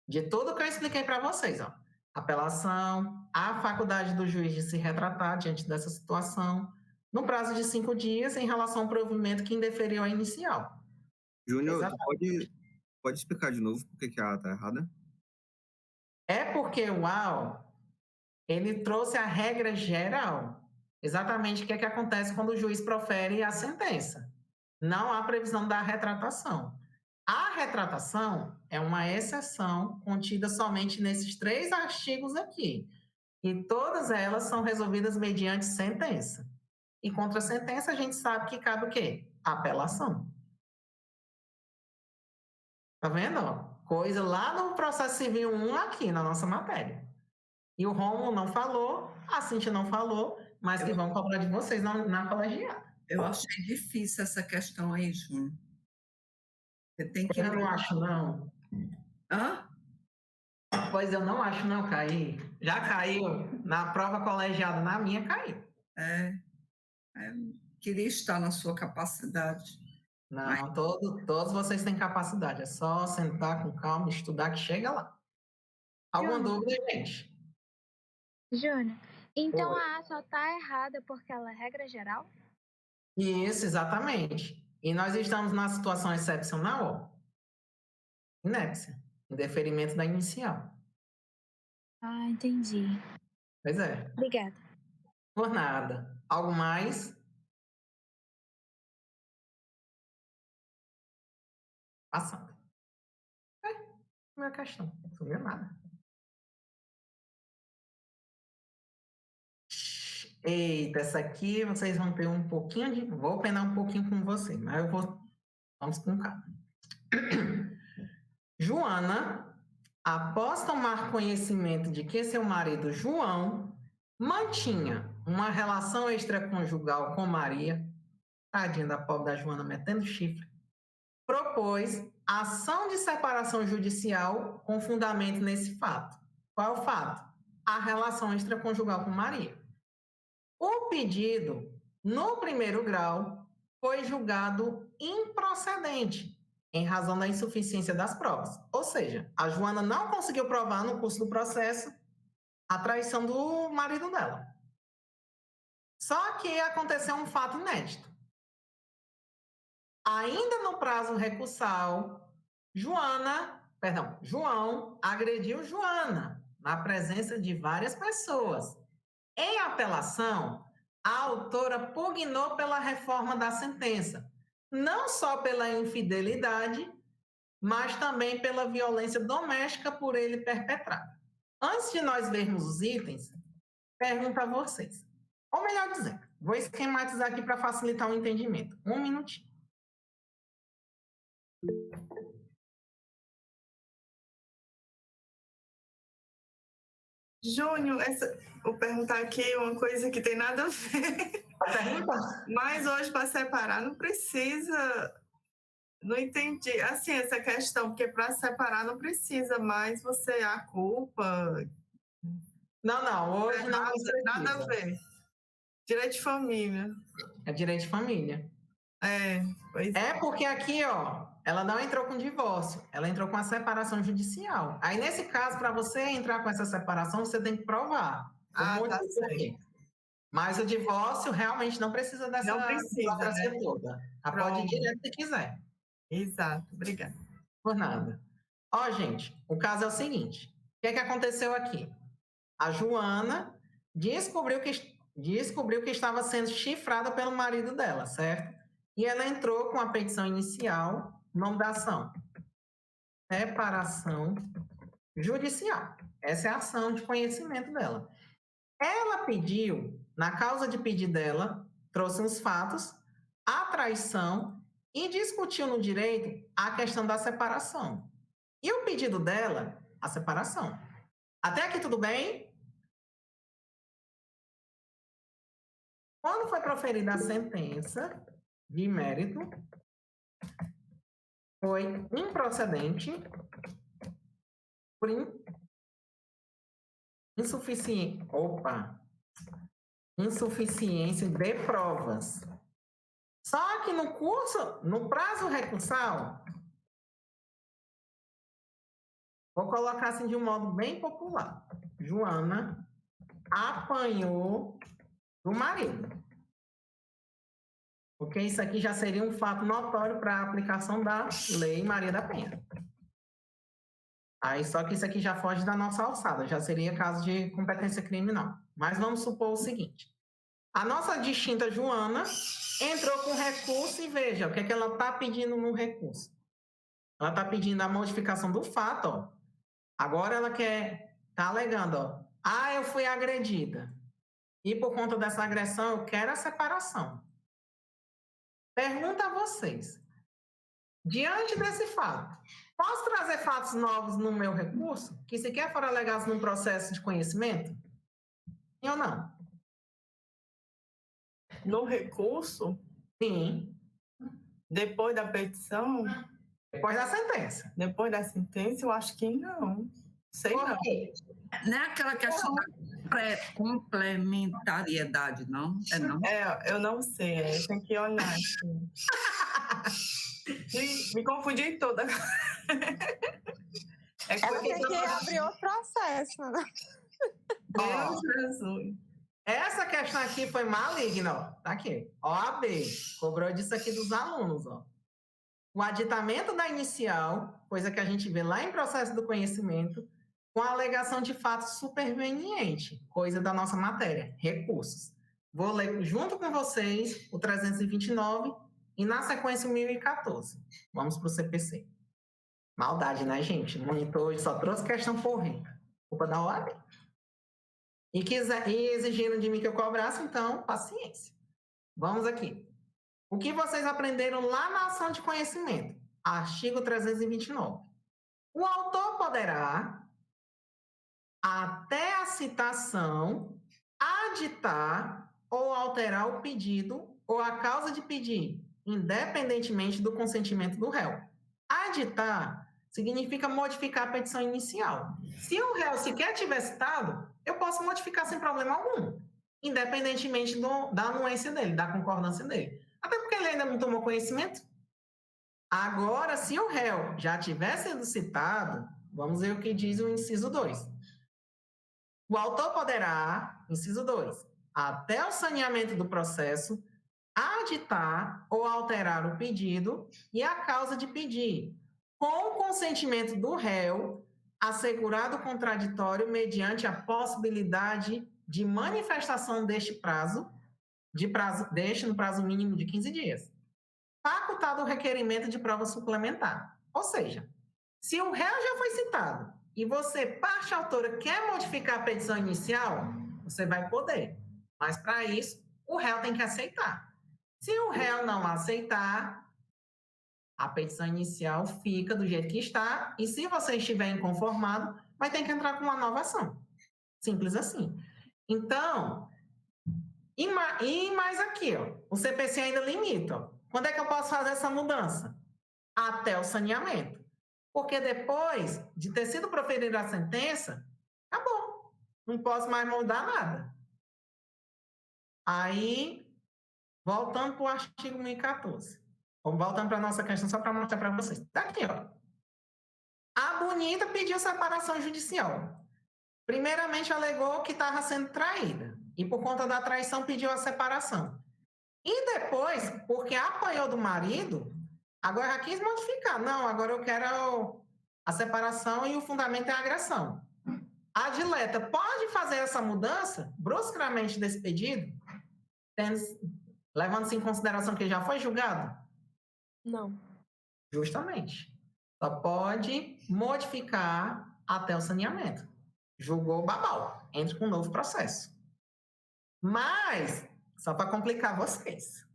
de tudo que eu expliquei para vocês, ó. Apelação, a faculdade do juiz de se retratar diante dessa situação, no prazo de 5 dias, em relação ao provimento que indeferiu a inicial. Júnior, pode explicar de novo por que a A está errada? É porque o A, ele trouxe a regra geral. Exatamente o que acontece quando o juiz profere a sentença. Não há previsão da retratação. A retratação é uma exceção contida somente nesses 3 artigos aqui. E todas elas são resolvidas mediante sentença. E contra a sentença, a gente sabe que cabe o quê? Apelação. Tá vendo? Coisa lá no processo civil 1 aqui, na nossa matéria. E o Rômulo não falou, a Cíntia não falou, mas que vão cobrar de vocês na colegiada. Eu achei difícil essa questão aí, Júnior. Você tem que... Eu não acho, não. Hã? Pois eu não acho, não, Caí. Já caiu. Na prova colegiada, na minha, caiu. Queria estar na sua capacidade. Não, mas... todos vocês têm capacidade. É só sentar com calma, estudar, que chega lá. Alguma dúvida, gente? Júnior, então a A só está errada porque ela é regra geral? Isso, exatamente. E nós estamos numa situação excepcional, ó. Inépcia, indeferimento da inicial. Ah, entendi. Pois é. Obrigada. Por nada. Algo mais? Passando. Não é questão. Não sumiu nada. Eita, essa aqui vocês vão ter um pouquinho de... Vou penar um pouquinho com vocês, mas eu vou... Vamos com calma. Joana, após tomar conhecimento de que seu marido João mantinha uma relação extraconjugal com Maria, tadinha da pobre da Joana metendo chifre, propôs ação de separação judicial com fundamento nesse fato. Qual é o fato? A relação extraconjugal com Maria. O pedido, no primeiro grau, foi julgado improcedente, em razão da insuficiência das provas. Ou seja, a Joana não conseguiu provar no curso do processo a traição do marido dela. Só que aconteceu um fato inédito. Ainda no prazo recursal, João agrediu Joana, na presença de várias pessoas. Em apelação, a autora pugnou pela reforma da sentença, não só pela infidelidade, mas também pela violência doméstica por ele perpetrada. Antes de nós vermos os itens, pergunto a vocês. Ou melhor dizendo, vou esquematizar aqui para facilitar o entendimento. 1 minutinho. Júnior, vou perguntar aqui uma coisa que tem nada a ver. Mas hoje, para separar, não precisa. Não entendi. Assim, essa questão, porque para separar não precisa mais você a culpa. Não, hoje não precisa. Nada a ver. Direito de família. É direito de família. Pois é. Porque aqui, ó, ela não entrou com divórcio, ela entrou com a separação judicial. Aí, nesse caso, para você entrar com essa separação, você tem que provar. Tá certo. Mas o divórcio realmente não precisa dessa burocracia toda. Ela pode ir direto se quiser. Exato, obrigada. Por nada. Ó, gente, o caso é o seguinte. O que é que aconteceu aqui? A Joana descobriu que estava sendo chifrada pelo marido dela, certo? E ela entrou com a petição inicial, nome da ação. Separação judicial. Essa é a ação de conhecimento dela. Ela pediu, na causa de pedido dela, trouxe uns fatos, a traição e discutiu no direito a questão da separação. E o pedido dela, a separação. Até aqui tudo bem? Quando foi proferida a sentença de mérito, foi improcedente por insuficiência de provas. Só que no prazo recursal, vou colocar assim de um modo bem popular. Joana apanhou do marido. Porque isso aqui já seria um fato notório para a aplicação da Lei Maria da Penha. Aí, só que isso aqui já foge da nossa alçada, já seria caso de competência criminal. Mas vamos supor o seguinte. A nossa distinta Joana entrou com recurso e veja, o que é que ela está pedindo no recurso? Ela está pedindo a modificação do fato, ó. Agora ela está alegando, ó. Eu fui agredida. E por conta dessa agressão, eu quero a separação. Pergunta a vocês. Diante desse fato, posso trazer fatos novos no meu recurso, que sequer foram alegados num processo de conhecimento? Sim ou não? No recurso? Sim. Depois da petição? Depois da sentença. Depois da sentença, eu acho que não. Sei não. Não é aquela questão da complementariedade, não? Não? Eu não sei, tem que olhar aqui. Me confundi toda. Ela tem que abrir outro processo, né? Deus Jesus. Essa questão aqui foi maligna, ó. Tá aqui. OAB cobrou disso aqui dos alunos, ó. O aditamento da inicial, coisa que a gente vê lá em processo do conhecimento, com a alegação de fato superveniente, coisa da nossa matéria, recursos. Vou ler junto com vocês o 329 e, na sequência, o 1014. Vamos para o CPC. Maldade, né, gente? O monitor só trouxe questão porreta. Culpa da OAB. E exigiram de mim que eu cobrasse, então, paciência. Vamos aqui. O que vocês aprenderam lá na ação de conhecimento? Artigo 329. O autor poderá, até a citação, aditar ou alterar o pedido ou a causa de pedir, independentemente do consentimento do réu. Aditar significa modificar a petição inicial. Se o réu sequer tiver citado, eu posso modificar sem problema algum, independentemente da anuência dele, da concordância dele. Até porque ele ainda não tomou conhecimento. Agora, se o réu já tiver sido citado, vamos ver o que diz o inciso 2. O autor poderá, inciso 2, até o saneamento do processo, aditar ou alterar o pedido e a causa de pedir, com o consentimento do réu, assegurado o contraditório mediante a possibilidade de manifestação deste no prazo mínimo de 15 dias. Facultado o requerimento de prova suplementar. Ou seja, se o réu já foi citado e você, parte autora, quer modificar a petição inicial, você vai poder. Mas, para isso, o réu tem que aceitar. Se o réu não aceitar, a petição inicial fica do jeito que está, e se você estiver inconformado, vai ter que entrar com uma nova ação. Simples assim. Então, e mais aqui, ó, o CPC ainda limita. Ó. Quando é que eu posso fazer essa mudança? Até o saneamento. Porque depois de ter sido proferida a sentença, acabou. Não posso mais mudar nada. Aí, voltando para o artigo 1014. Voltando para a nossa questão, só para mostrar para vocês. Tá aqui, ó. A Bonita pediu separação judicial. Primeiramente, alegou que estava sendo traída. E, por conta da traição, pediu a separação. E depois, porque apanhou do marido, agora já quis modificar. Não, agora eu quero a separação e o fundamento é a agressão. A dileta pode fazer essa mudança bruscamente desse pedido, levando-se em consideração que já foi julgado? Não. Justamente. Só pode modificar até o saneamento. Julgou babau. Entra com um novo processo. Mas, só para complicar vocês,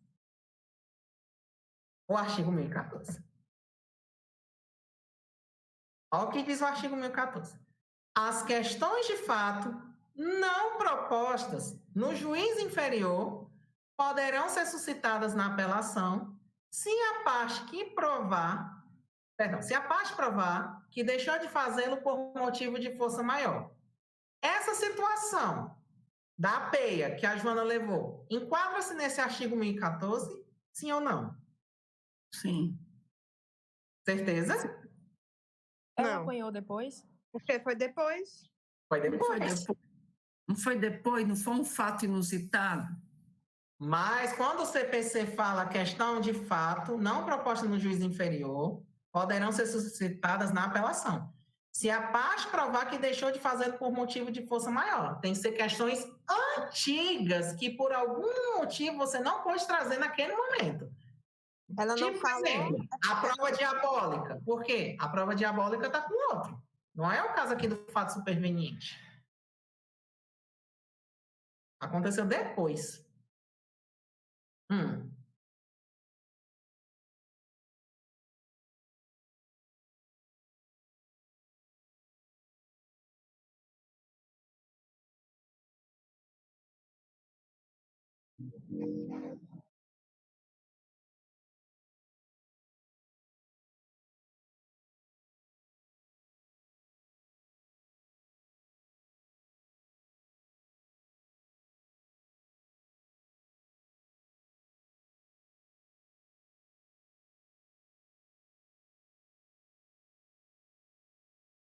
o artigo 1014. Olha o que diz o artigo 1014. As questões de fato não propostas no juiz inferior poderão ser suscitadas na apelação se a parte provar que deixou de fazê-lo por motivo de força maior. Essa situação da peia que a Joana levou, enquadra-se nesse artigo 1014, sim ou não? Sim. Certeza? Ela apanhou depois? Porque foi depois. Foi depois. Não foi depois, não foi um fato inusitado. Mas quando o CPC fala questão de fato, não proposta no juiz inferior, poderão ser suscitadas na apelação. Se a parte provar que deixou de fazer por motivo de força maior. Tem que ser questões antigas que por algum motivo você não pode trazer naquele momento. Ela não falou. Exemplo, a prova diabólica. Por quê? A prova diabólica está com outro. Não é o caso aqui do fato superveniente. Aconteceu depois.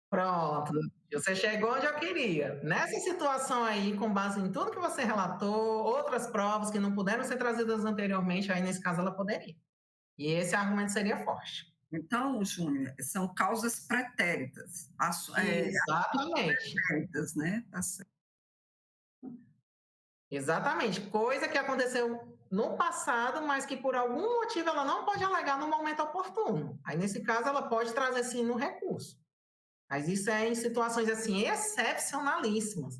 Pronto, você chegou onde eu queria. Nessa situação aí, com base em tudo que você relatou, outras provas que não puderam ser trazidas anteriormente, aí nesse caso ela poderia. E esse argumento seria forte. Então, Júnior, são causas pretéritas. Exatamente. Pretéritas, né? Tá certo. Exatamente. Coisa que aconteceu no passado, mas que por algum motivo ela não pode alegar no momento oportuno. Aí, nesse caso, ela pode trazer sim no recurso. Mas isso é em situações assim excepcionalíssimas.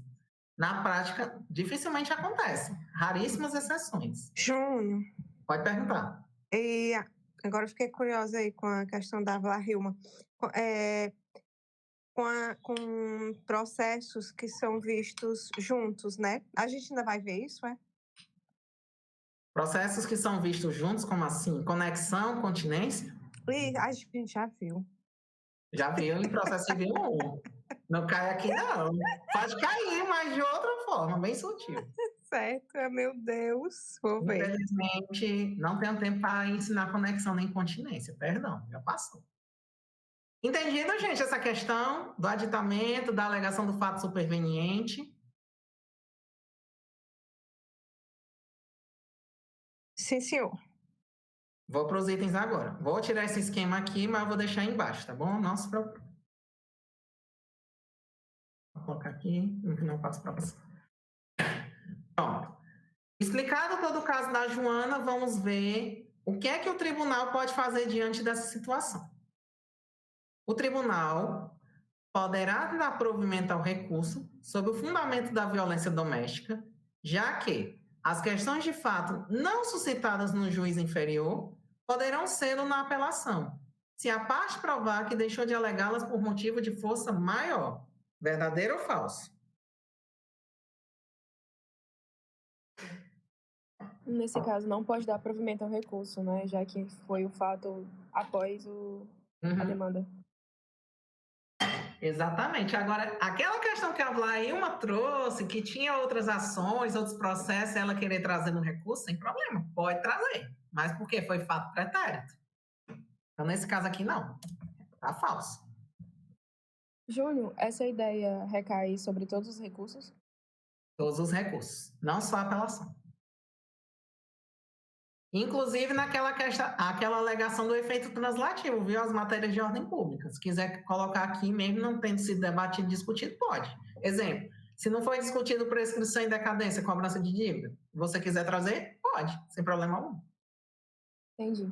Na prática, dificilmente acontece. Raríssimas exceções. Júnior. Pode perguntar. E agora eu fiquei curiosa aí com a questão da Vlarilma. Com processos que são vistos juntos, né? A gente ainda vai ver isso, é? Processos que são vistos juntos, como assim? Conexão, continência? E a gente já viu. Já viu em processo civil 1. Não cai aqui, não. Pode cair, mas de outra forma, bem sutil. Certo, meu Deus. Vou ver. Infelizmente, não tenho tempo para ensinar conexão nem continência. Perdão, já passou. Entendido, gente, essa questão do aditamento, da alegação do fato superveniente? Sim, senhor. Vou para os itens agora. Vou tirar esse esquema aqui, mas eu vou deixar embaixo, tá bom? Não se preocupe. Vou colocar aqui, não passo para você. Pronto. Explicado todo o caso da Joana, vamos ver o que é que o tribunal pode fazer diante dessa situação. O tribunal poderá dar provimento ao recurso sob o fundamento da violência doméstica, já que as questões de fato não suscitadas no juiz inferior poderão sê-lo na apelação, se a parte provar que deixou de alegá-las por motivo de força maior. Verdadeiro ou falso? Nesse caso, não pode dar provimento ao recurso, né? Já que foi o fato após a demanda. Exatamente. Agora, aquela questão que a Vlailma trouxe, que tinha outras ações, outros processos, ela querer trazer no recurso, sem problema, pode trazer. Mas por quê? Foi fato pretérito. Então, nesse caso aqui, não. Tá falso. Júnior, essa ideia recai sobre todos os recursos? Todos os recursos, não só a apelação. Inclusive naquela questão, aquela alegação do efeito translativo, viu? As matérias de ordem pública. Se quiser colocar aqui mesmo, não tendo sido debatido e discutido, pode. Exemplo, se não foi discutido prescrição em decadência, cobrança de dívida, você quiser trazer, pode, sem problema algum. Entendi.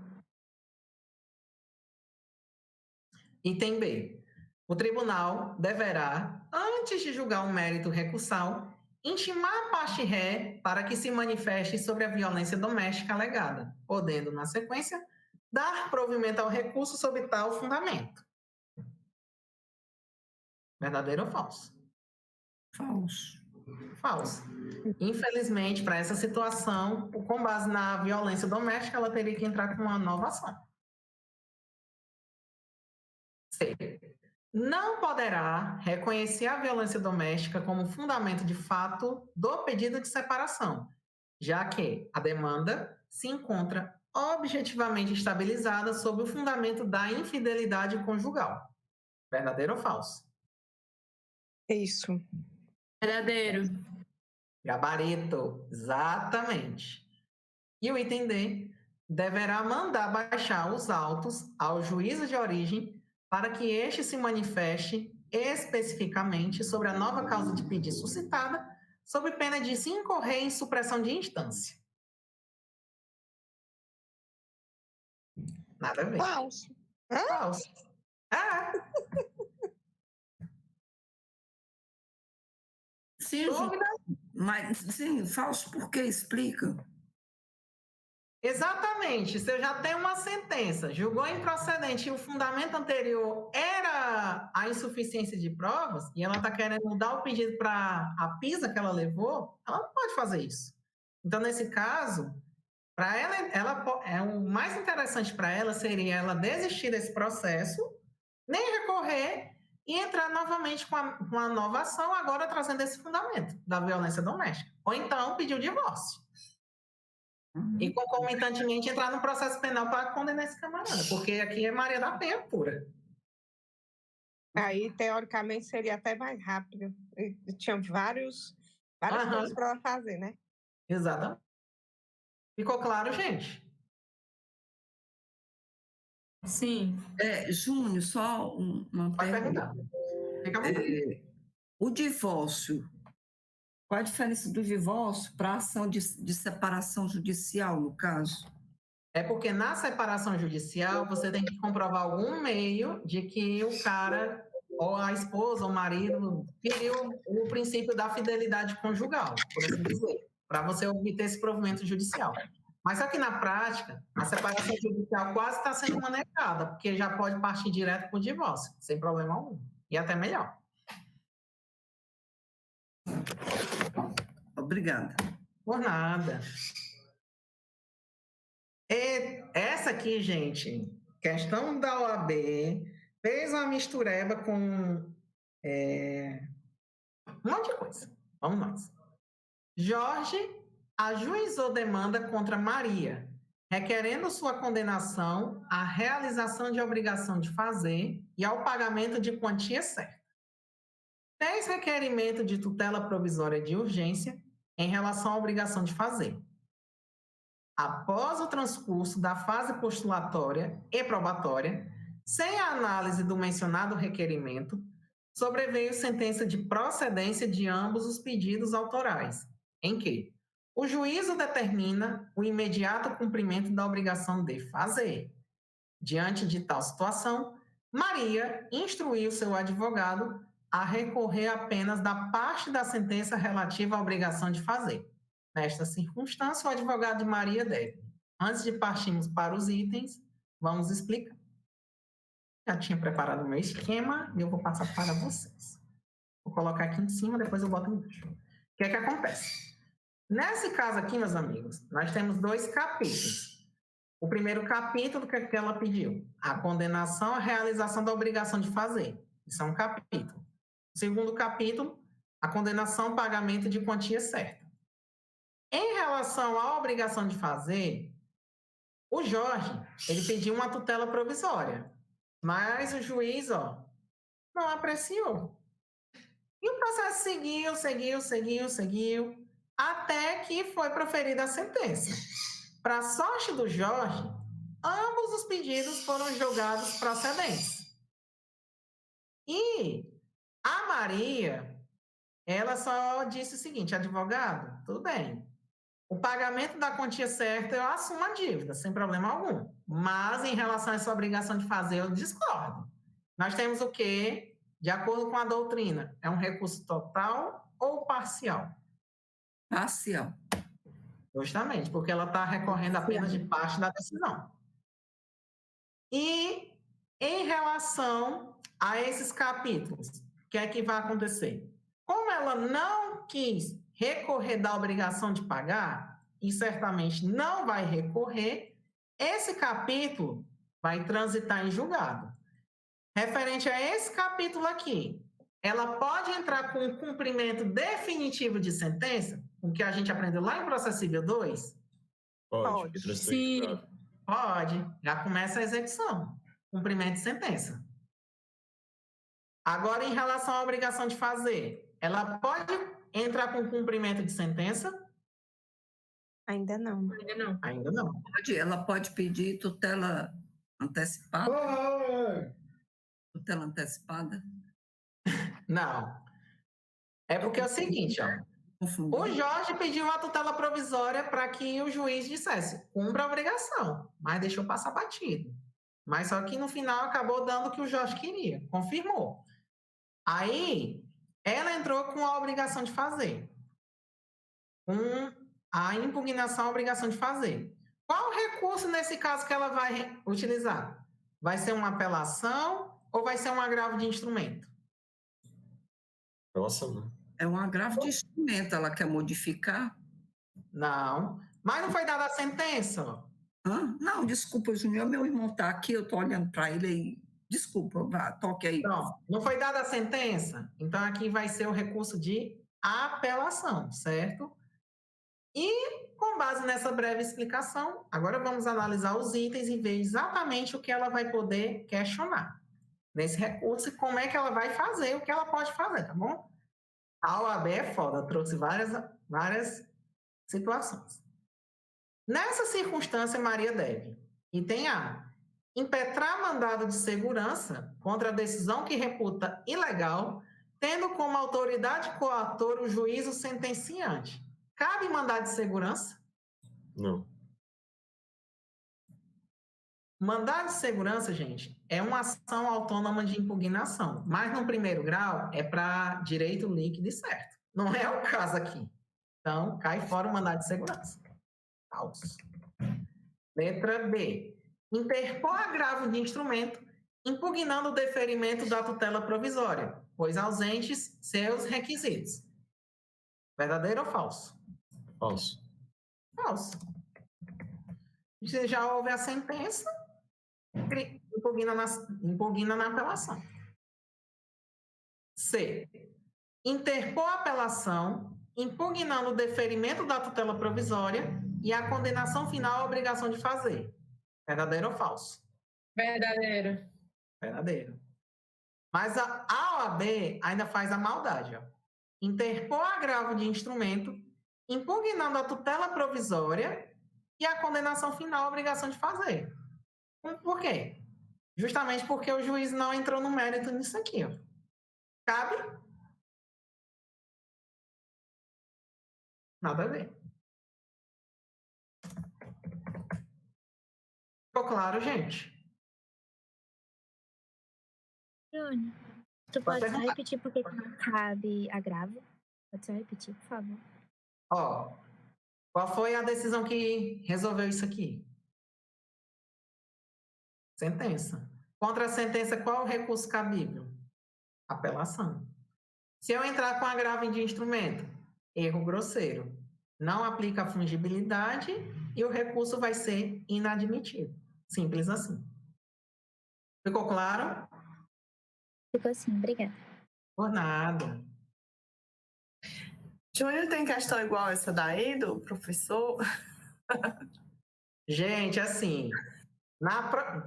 Item B. O tribunal deverá, antes de julgar um mérito recursal, intimar a parte ré para que se manifeste sobre a violência doméstica alegada, podendo, na sequência, dar provimento ao recurso sob tal fundamento. Verdadeiro ou falso? Falso. Falso. Infelizmente, para essa situação, com base na violência doméstica, ela teria que entrar com uma nova ação. C. Não poderá reconhecer a violência doméstica como fundamento de fato do pedido de separação, já que a demanda se encontra objetivamente estabilizada sob o fundamento da infidelidade conjugal. Verdadeiro ou falso? Isso. Verdadeiro. Gabarito, exatamente. E o item D deverá mandar baixar os autos ao juízo de origem para que este se manifeste especificamente sobre a nova causa de pedido suscitada, sob pena de se incorrer em supressão de instância. Nada a ver. Falso. Falso. Sim, mas sim, falso por quê? Explica. Exatamente. Se eu já tenho uma sentença, julgou improcedente e o fundamento anterior era a insuficiência de provas, e ela está querendo mudar o pedido para a PISA que ela levou, ela não pode fazer isso. Então, nesse caso, para ela, o mais interessante para ela seria ela desistir desse processo, nem recorrer e entrar novamente com a nova ação, agora trazendo esse fundamento da violência doméstica. Ou então pedir o divórcio. E concomitantemente entrar no processo penal para condenar esse camarada, porque aqui é Maria da Penha pura. Aí, teoricamente, seria até mais rápido. Tinha várias coisas para ela fazer, né? Exatamente. Ficou claro, gente? Sim. Júnior, só uma pergunta. Fica à vontade. O divórcio, qual a diferença do divórcio para a ação de separação judicial, no caso? É porque na separação judicial você tem que comprovar algum meio de que o cara, ou a esposa, ou o marido, feriu o princípio da fidelidade conjugal, por assim dizer, para você obter esse provimento judicial. Mas só que na prática, a separação judicial quase está sendo manejada, porque já pode partir direto para o divórcio, sem problema algum. E até melhor. Obrigada. Por nada. E essa aqui, gente, questão da OAB, fez uma mistureba com um monte de coisa. Vamos nós. Jorge ajuizou demanda contra Maria, requerendo sua condenação à realização de obrigação de fazer e ao pagamento de quantia certa. Fez requerimento de tutela provisória de urgência em relação à obrigação de fazer. Após o transcurso da fase postulatória e probatória, sem a análise do mencionado requerimento, sobreveio sentença de procedência de ambos os pedidos autorais, em que o juízo determina o imediato cumprimento da obrigação de fazer. Diante de tal situação, Maria instruiu seu advogado a recorrer apenas da parte da sentença relativa à obrigação de fazer. Nesta circunstância, o advogado de Maria deve. Antes de partirmos para os itens, vamos explicar. Já tinha preparado o meu esquema e eu vou passar para vocês. Vou colocar aqui em cima, depois eu boto embaixo. O que é que acontece? Nesse caso aqui, meus amigos, nós temos 2 capítulos. O primeiro capítulo, o que é que ela pediu? A condenação à realização da obrigação de fazer. Isso é um capítulo. O segundo capítulo, a condenação ao pagamento de quantia certa. Em relação à obrigação de fazer, o Jorge, ele pediu uma tutela provisória, mas o juiz, não apreciou. E o processo seguiu, até que foi proferida a sentença. Para a sorte do Jorge, ambos os pedidos foram julgados procedentes. E a Maria, ela só disse o seguinte: advogado, tudo bem, o pagamento da quantia certa eu assumo a dívida, sem problema algum. Mas em relação a essa obrigação de fazer, eu discordo. Nós temos o quê? De acordo com a doutrina, é um recurso total ou parcial? Parcial. Justamente, porque ela está recorrendo apenas de parte da decisão. E em relação a esses capítulos, o que é que vai acontecer? Como ela não quis recorrer da obrigação de pagar, e certamente não vai recorrer, esse capítulo vai transitar em julgado. Referente a esse capítulo aqui, ela pode entrar com o cumprimento definitivo de sentença, o que a gente aprendeu lá em Processo Civil 2? Pode. Sim. Pode. Já começa a execução. Cumprimento de sentença. Agora, em relação à obrigação de fazer, ela pode entrar com cumprimento de sentença? Ainda não. Ainda não. Ela pode pedir tutela antecipada? Tutela antecipada? Não. É porque é o seguinte, o Jorge pediu uma tutela provisória para que o juiz dissesse, cumpra a obrigação, mas deixou passar batido. Mas só que no final acabou dando o que o Jorge queria, confirmou. Aí, ela entrou com a obrigação de fazer, com a impugnação à obrigação de fazer. Qual o recurso nesse caso que ela vai utilizar? Vai ser uma apelação ou vai ser um agravo de instrumento? Apelação, né? É um agravo de instrumento, ela quer modificar? Não. Mas não foi dada a sentença? Não, desculpa, Júnior, meu irmão está aqui, eu estou olhando para ele aí. Desculpa, toque aí. Não foi dada a sentença? Então, aqui vai ser o recurso de apelação, certo? E, com base nessa breve explicação, agora vamos analisar os itens e ver exatamente o que ela vai poder questionar nesse recurso e como é que ela vai fazer o que ela pode fazer, tá bom? A OAB é foda, trouxe várias situações. Nessa circunstância, Maria deve, item A, impetrar mandado de segurança contra a decisão que reputa ilegal, tendo como autoridade coatora o juízo sentenciante. Cabe mandado de segurança? Não. Mandado de segurança, gente, é uma ação autônoma de impugnação, mas no primeiro grau é para direito líquido e certo. Não é o caso aqui. Então, cai fora o mandado de segurança. Falso. Letra B. Interpor agravo de instrumento, impugnando o deferimento da tutela provisória, pois ausentes seus requisitos. Verdadeiro ou falso? Falso. Falso. Se já houve a sentença, impugna na apelação. C. Interpor a apelação, impugnando o deferimento da tutela provisória e a condenação final à obrigação de fazer. Verdadeiro ou falso? Verdadeiro. Verdadeiro. Mas a OAB ainda faz a maldade. Interpor agravo de instrumento, impugnando a tutela provisória e a condenação final à obrigação de fazer. Por quê? Justamente porque o juiz não entrou no mérito nisso aqui. Cabe? Nada a ver. Ficou claro, gente? Júnior, tu pode só repetir porque não cabe agravo? Pode só repetir, por favor. Ó, qual foi a decisão que resolveu isso aqui? Sentença. Contra a sentença, qual o recurso cabível? Apelação. Se eu entrar com agravo de instrumento, erro grosseiro, não aplica a fungibilidade e o recurso vai ser inadmitido. Simples assim. Ficou claro? Ficou sim, obrigada. Por nada. Júnior, tem questão igual essa daí do professor? Gente, assim,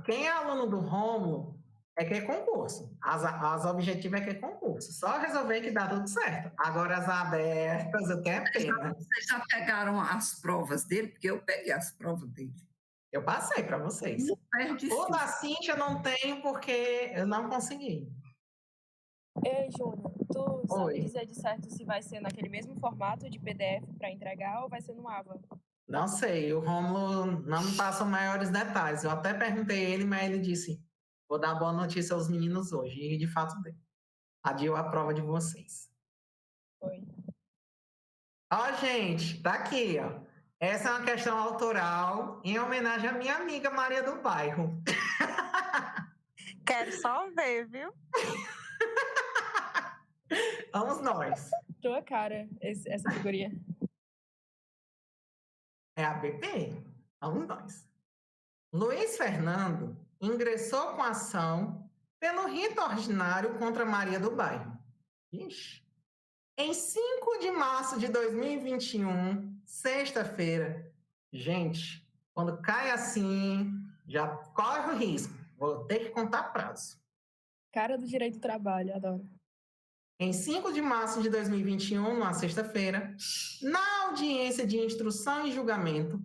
quem é aluno do Rômulo é que é concurso. As objetivas é que é concurso. Só resolver que dá tudo certo. Agora as abertas, eu tenho pena. Vocês já pegaram as provas dele? Porque eu peguei as provas dele. Eu passei para vocês. O da Cíntia eu não tenho porque eu não consegui. Ei, Júnior, tu sabe dizer de certo se vai ser naquele mesmo formato de PDF para entregar ou vai ser no AVA? Não sei, o Rômulo não me passa maiores detalhes. Eu até perguntei a ele, mas ele disse, vou dar boa notícia aos meninos hoje. E de fato deu. Adiou a prova de vocês. Foi. Ó, gente, tá aqui, ó. Essa é uma questão autoral em homenagem à minha amiga Maria do Bairro. Quero só ver, viu? Vamos nós. Tua cara, essa figurinha. É a BP. Vamos nós. Luiz Fernando ingressou com ação pelo rito ordinário contra Maria do Bairro. Ixi. Em 5 de março de 2021, sexta-feira. Gente, quando cai assim, já corre o risco. Vou ter que contar prazo. Cara do direito do trabalho, adoro. Em 5 de março de 2021, numa sexta-feira, na audiência de instrução e julgamento,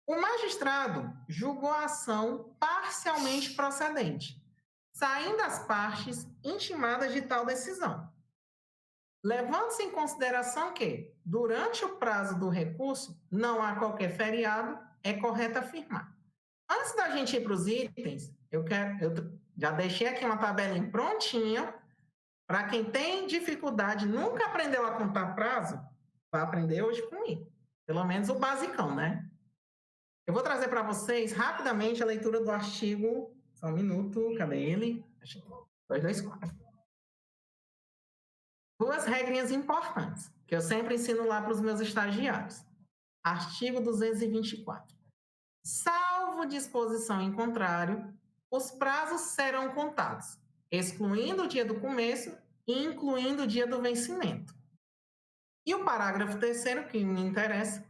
o magistrado julgou a ação parcialmente procedente, saindo as partes intimadas de tal decisão. Levando-se em consideração que, durante o prazo do recurso, não há qualquer feriado, é correto afirmar. Antes da gente ir para os itens, eu já deixei aqui uma tabelinha prontinha. Para quem tem dificuldade, nunca aprendeu a contar prazo, vai aprender hoje comigo. Pelo menos o basicão, né? Eu vou trazer para vocês rapidamente a leitura do artigo. Só um minuto, cadê ele? 224. Duas regrinhas importantes, que eu sempre ensino lá para os meus estagiários. Artigo 224. Salvo disposição em contrário, os prazos serão contados, excluindo o dia do começo e incluindo o dia do vencimento. E o parágrafo 3º, que me interessa,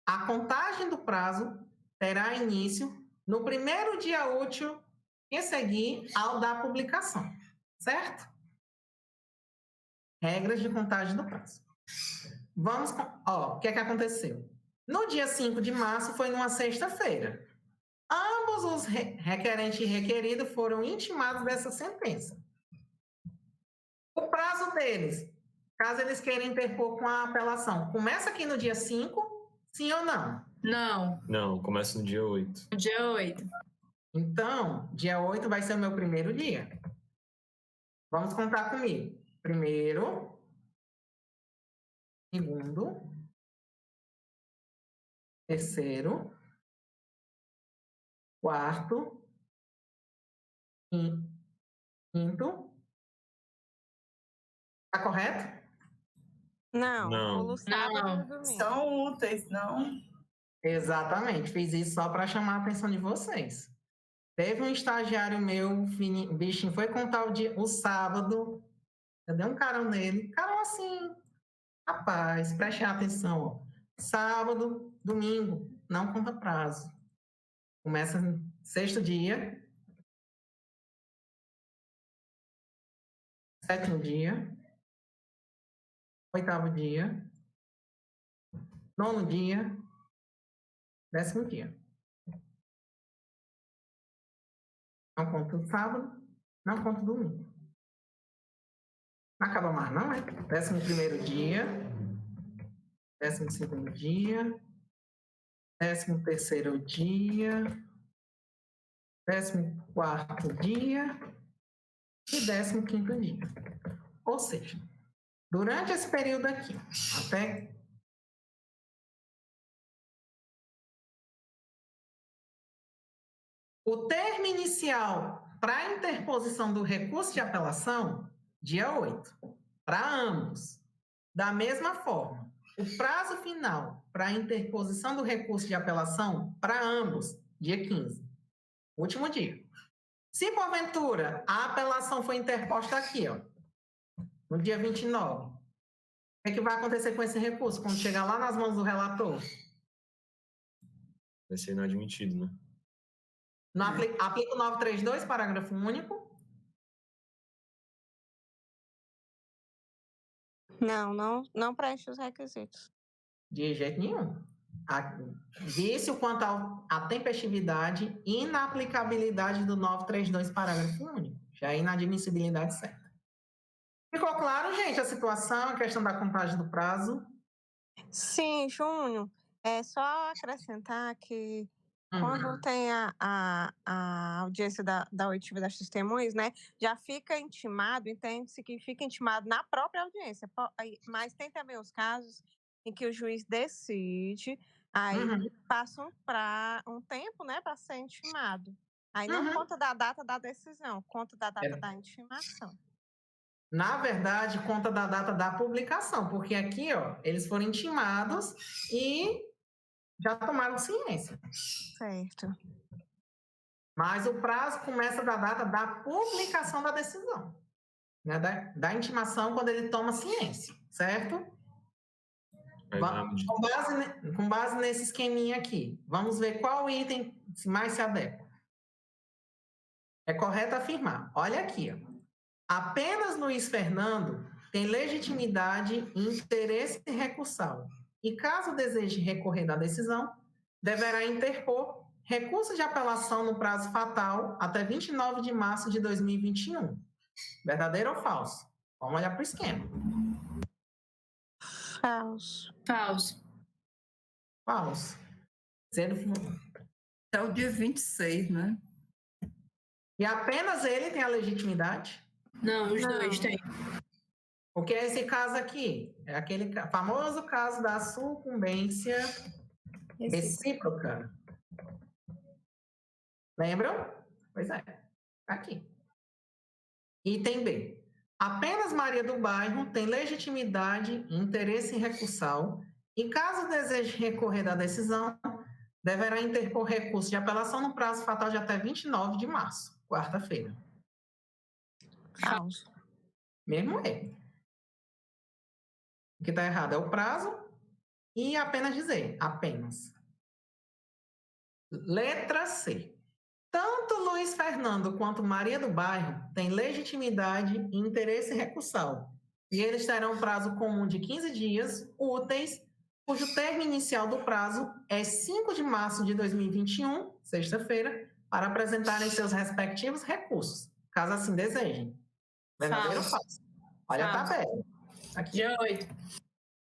a contagem do prazo terá início no primeiro dia útil que seguir ao da publicação, certo? Regras de contagem do prazo. Vamos, o que é que aconteceu? No dia 5 de março, foi numa sexta-feira. Ambos os requerente e requerido foram intimados dessa sentença. O prazo deles, caso eles queiram interpor com a apelação, começa aqui no dia 5, sim ou não? Não. Não, começa no dia 8. No dia 8. Então, dia 8 vai ser o meu primeiro dia. Vamos contar comigo. Primeiro, segundo, terceiro, quarto, quinto. Tá correto? Não. Não. Sábado e domingo. São úteis, não? Exatamente. Fiz isso só para chamar a atenção de vocês. Teve um estagiário meu, o bichinho foi contar o sábado. Eu dei um carão nele. Carão assim. Rapaz, preste atenção. Ó. Sábado, domingo, não conta prazo. Começa sexto dia. Sétimo dia. Oitavo dia. Nono dia. 10º dia. Não conta o sábado, não conta o domingo. Não acaba mais, não, é? 11º dia. 12º dia. 13º dia. 14º dia. e 15º dia. Ou seja, durante esse período aqui, até o termo inicial para a interposição do recurso de apelação, dia 8, para ambos. Da mesma forma, o prazo final para a interposição do recurso de apelação, para ambos, dia 15, último dia. Se, porventura, a apelação foi interposta aqui, ó, no dia 29, o que é que vai acontecer com esse recurso quando chegar lá nas mãos do relator? Vai ser inadmitido, né? Aplica o 932, parágrafo único. Não preenche os requisitos. De jeito nenhum. Vício quanto à tempestividade e inaplicabilidade do 932, parágrafo único. Já é inadmissibilidade certa. Ficou claro, gente, a situação, a questão da contagem do prazo? Sim, Júnior. É só acrescentar que quando tem a audiência da oitiva das testemunhas, né, já fica intimado, entende-se que fica intimado na própria audiência. Mas tem também os casos em que o juiz decide, aí passa um tempo, né, para ser intimado. Aí não conta da data da decisão, conta da data da intimação. Na verdade, conta da data da publicação, porque aqui, ó, eles foram intimados e já tomaram ciência. Certo. Mas o prazo começa da data da publicação da decisão, né? Da intimação, quando ele toma ciência, certo? Com base nesse esqueminha aqui, vamos ver qual item mais se adequa. É correto afirmar. Olha aqui, ó. Apenas Luiz Fernando tem legitimidade e interesse recursal. E caso deseje recorrer da decisão, deverá interpor recurso de apelação no prazo fatal até 29 de março de 2021. Verdadeiro ou falso? Vamos olhar para o esquema. Falso. Falso. Falso. É o dia 26, né? E apenas ele tem a legitimidade? Não, os dois têm. O que é esse caso aqui? É aquele famoso caso da sucumbência recíproca. Lembram? Pois é. Aqui. Item B. Apenas Maria do Bairro tem legitimidade e interesse recursal e, caso deseje recorrer da decisão, deverá interpor recurso de apelação no prazo fatal de até 29 de março, quarta-feira. Falso. Mesmo ele. O que está errado é o prazo e apenas dizer, apenas. Letra C. Tanto Luiz Fernando quanto Maria do Bairro têm legitimidade e interesse recursal, e eles terão prazo comum de 15 dias úteis, cujo termo inicial do prazo é 5 de março de 2021, sexta-feira, para apresentarem seus respectivos recursos, caso assim desejem. Verdadeiro ou falso? Olha a tabela. Aqui. Dia 8.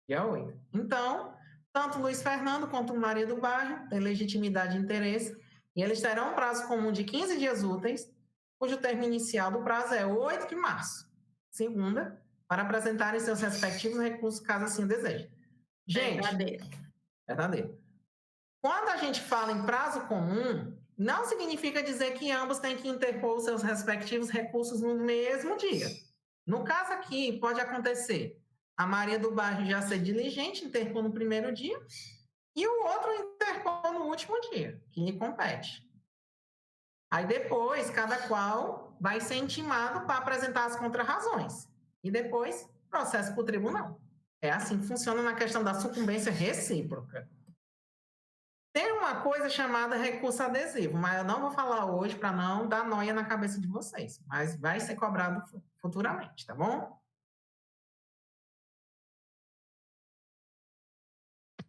Dia 8. Então, tanto Luiz Fernando quanto Maria do Bairro têm legitimidade e interesse, e eles terão um prazo comum de 15 dias úteis, cujo termo inicial do prazo é 8 de março, segunda, para apresentarem seus respectivos recursos, caso assim desejem. Gente, verdadeiro. Quando a gente fala em prazo comum, não significa dizer que ambos têm que interpor os seus respectivos recursos no mesmo dia. No caso aqui, pode acontecer a Maria do Bairro já ser diligente, interpor no primeiro dia, e o outro interpor no último dia, que lhe compete. Aí depois, cada qual vai ser intimado para apresentar as contrarrazões. E depois, processo para o tribunal. É assim que funciona na questão da sucumbência recíproca. Tem uma coisa chamada recurso adesivo, mas eu não vou falar hoje para não dar noia na cabeça de vocês. Mas vai ser cobrado futuramente, tá bom?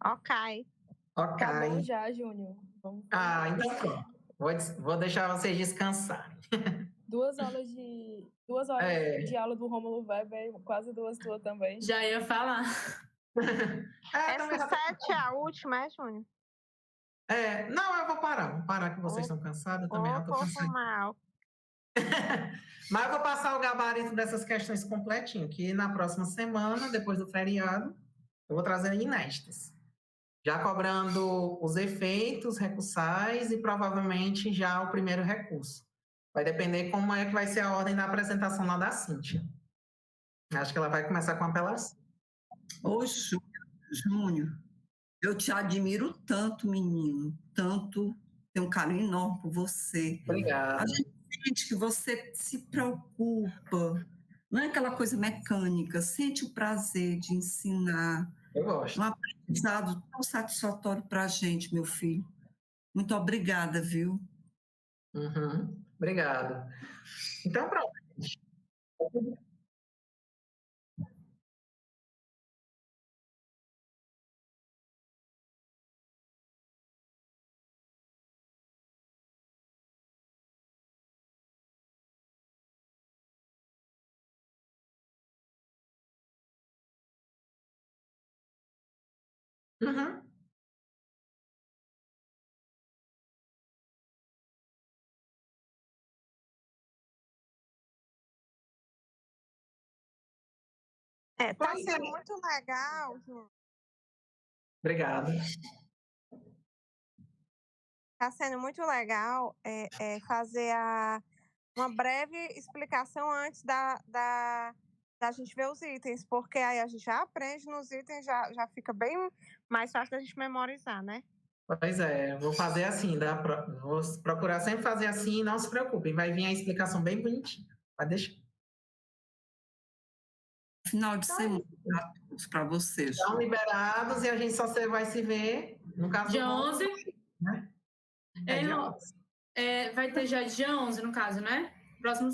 Ok. Acabou já, Júnior. Então pronto. Vou deixar vocês descansarem. 2 horas de aula do Rômulo Weber, quase 2 tuas também. Já ia falar. Essa 7 é a última, é, Júnior? Não, eu vou parar que vocês estão cansados, eu também já estou cansado. Mas eu vou passar o gabarito dessas questões completinho, que na próxima semana, depois do feriado, eu vou trazer inéditas. Já cobrando os efeitos recursais e provavelmente já o primeiro recurso. Vai depender como é que vai ser a ordem da apresentação lá da Cíntia. Acho que ela vai começar com apelação. Ô, Júnior, eu te admiro tanto, menino, tanto, tenho um carinho enorme por você. Obrigado. A gente sente que você se preocupa, não é aquela coisa mecânica, sente o prazer de ensinar. Eu gosto. Um aprendizado tão satisfatório para a gente, meu filho. Muito obrigada, viu? Obrigado. Então, pronto. Tá sendo muito legal, Júnior. Obrigado. Está sendo muito legal fazer uma breve explicação antes da gente ver os itens, porque aí a gente já aprende nos itens, já fica bem mais fácil da gente memorizar, né? Pois é, vou fazer assim, vou procurar sempre fazer assim, não se preocupem, vai vir a explicação bem bonitinha. Vai deixar. Final de semana para vocês. Estão liberados e a gente só vai se ver, no caso Dia 11. Né? Vai ter já dia 11, no caso, né? Próximo